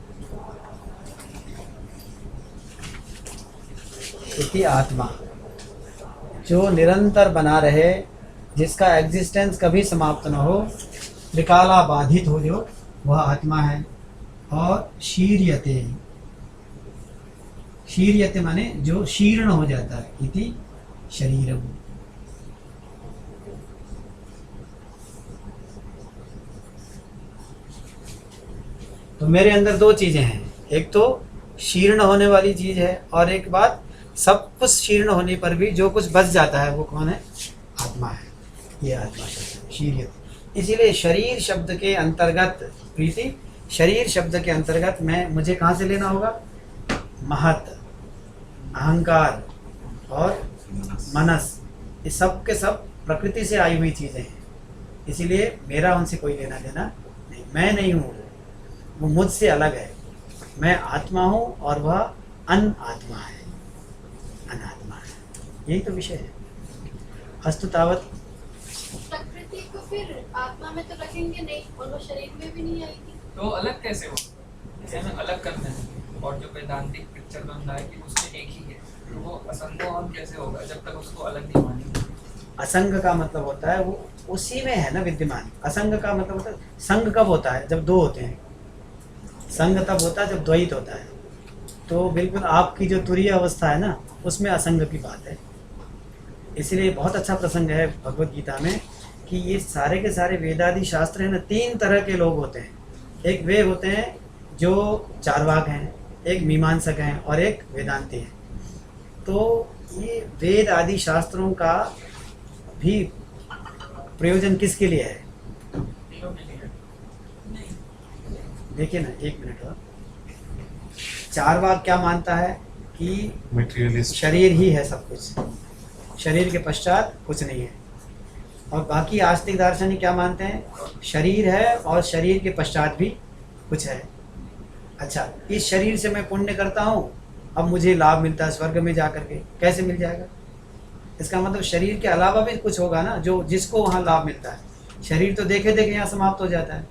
आत्मा, जो निरंतर बना रहे, जिसका एग्जिस्टेंस कभी समाप्त न हो, त्रिकाला बाधित हो जो वह आत्मा है। और शीर्यते, शीर्यते माने जो शीर्ण हो जाता है, इति शरीरम। तो मेरे अंदर दो चीजें हैं, एक तो शीर्ण होने वाली चीज है और एक बात सब कुछ शीर्ण होने पर भी जो कुछ बच जाता है वो कौन है? आत्मा है। ये आत्मा शब्द शीर्यते। इसीलिए शरीर शब्द के अंतर्गत प्रीति, शरीर शब्द के अंतर्गत मुझे कहाँ से लेना होगा? महत, अहंकार और मनस, ये सब के सब प्रकृति से आई हुई चीज़ें हैं। इसीलिए मेरा उनसे कोई लेना देना नहीं। मैं नहीं हूँ, वो मुझसे अलग है। मैं आत्मा हूँ और वह अन आत्मा है, अनात्मा है। यही तो विषय है। अस्तु तावत। प्रकृति को फिर आत्मा में तो रखेंगे नहीं और वो शरीर में भी नहीं आएगी, तो अलग कैसे हो? जैसे हमें अलग करना है और जो वेदांतिक पिक्चर बन रहा है कि उसमें एक ही है, तो वो असंग और कैसे होगा जब तक उसको अलग नहीं मानेंगे? असंग का मतलब होता है वो उसी में है ना विद्यमान। असंग का मतलब होता है, संग कब होता है? जब दो होते हैं। संग तब होता है जब द्वैत होता है। तो बिल्कुल आपकी जो तुरीय अवस्था है ना, उसमें असंग की बात है। इसलिए बहुत अच्छा प्रसंग है भगवत गीता में कि ये सारे के सारे वेदादि शास्त्र है ना, तीन तरह के लोग होते हैं। एक वे होते हैं जो चार्वाक हैं, एक मीमांसक हैं और एक वेदांती हैं। तो ये वेद आदि शास्त्रों का भी प्रयोजन किसके लिए है? देखिए ना, एक मिनट और। चार्वाक क्या मानता है कि मटेरियलिस्ट, शरीर ही है सब कुछ, शरीर के पश्चात कुछ नहीं है। और बाकी आस्तिक दार्शनिक क्या मानते हैं? शरीर है और शरीर के पश्चात भी कुछ है। अच्छा, इस शरीर से मैं पुण्य करता हूँ, अब मुझे लाभ मिलता है स्वर्ग में जाकर के। कैसे मिल जाएगा? इसका मतलब शरीर के अलावा भी कुछ होगा ना, जो जिसको वहाँ लाभ मिलता है। शरीर तो देखे देखे यहाँ समाप्त हो जाता है।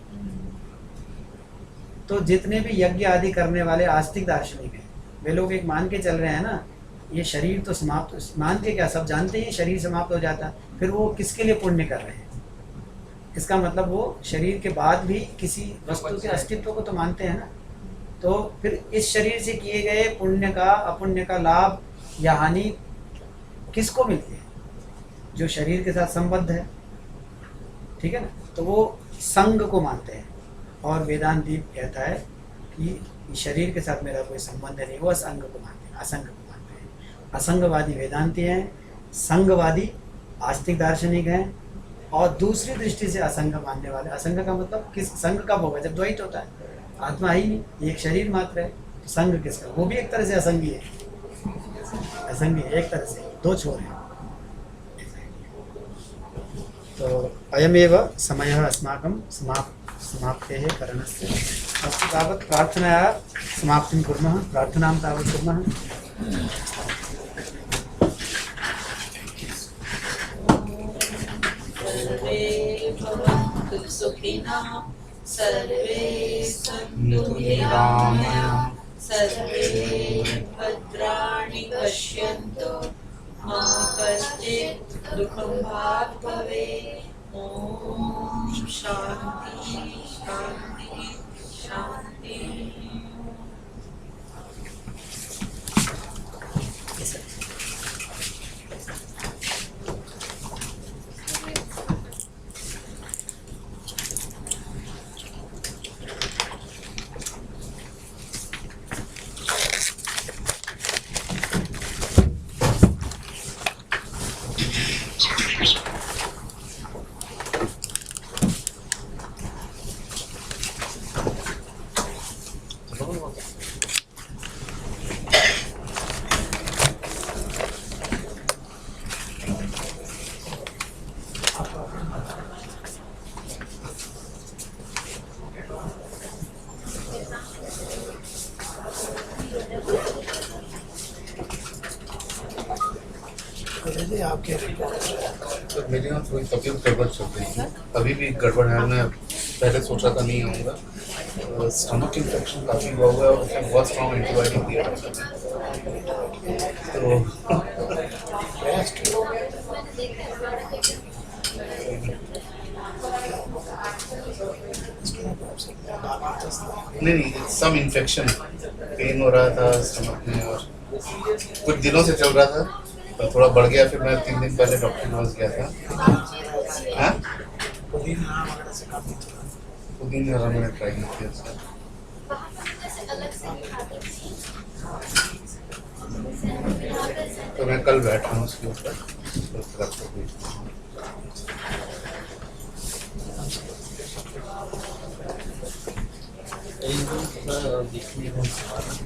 तो जितने भी यज्ञ आदि करने वाले आस्तिक दार्शनिक हैं, वे लोग एक मान के चल रहे हैं ना, ये शरीर तो समाप्त, मान के क्या, सब जानते हैं शरीर समाप्त हो जाता है, फिर वो किसके लिए पुण्य कर रहे हैं? इसका मतलब वो शरीर के बाद भी किसी वस्तु के अस्तित्व को तो मानते हैं ना। तो फिर इस शरीर से किए गए पुण्य का अपुण्य का लाभ या हानि किसको मिलती है? जो शरीर के साथ संबद्ध है, ठीक है ना। तो वो संग को मानते हैं और वेदांती कहता है कि शरीर के साथ मेरा कोई संबंध नहीं, वो असंग को मानते हैं, असंग को मानते हैं। असंगवादी वेदांती हैं, संगवादी आस्तिक दार्शनिक हैं, और दूसरी दृष्टि से असंग मानने वाले। असंग का मतलब किस संग कब होगा? जब द्वैत होता है, आत्मा ही नहीं, एक शरीर मात्र है। तो संग किसका? वो भी एक तरह से असंगी है, असंगी एक तरह से, दो छोर हैं। तो अयमेव समयः अस्माकं समाप्तेः करणस्य। अस्तु तावत् प्रार्थनया समाप्तिं कुर्मः, प्रार्थनां तावत् कुर्मः। सर्वे भवन्तु सुखिनः, सर्वे सन्तु निरामयाः, सर्वे भद्राणि पश्यन्तु, मा कश्चित् दुःखं भाग् भवेत्। ॐ शान्ति शान्ति शान्ति। आपके तो मेरे यहाँ थोड़ी तबीयत गड़बड़ चल रही है, अभी भी गड़बड़ है। मैं पहले सोचा था नहीं आऊँगा, स्टमक इन्फेक्शन काफ़ी हुआ है और उसने बहुत स्ट्रॉन्ग एंटीबायोटिक दिया है। तो नहीं, सम इन्फेक्शन, पेन हो रहा था स्टमक में और कुछ दिनों से चल रहा था, तो थोड़ा बढ़ गया। फिर मैं 3 दिन पहले डॉक्टर के पास गया था। हाँ, पुदीना वगैरह से काफी पुदीना वाला मैंने ट्राई नहीं किया उसका। वहाँ पर जैसे अलग से खाते थे यहाँ पे तो मैं कल बैठा हूँ उसके ऊपर, तो फिर आपको भेजता हूँ। देखिए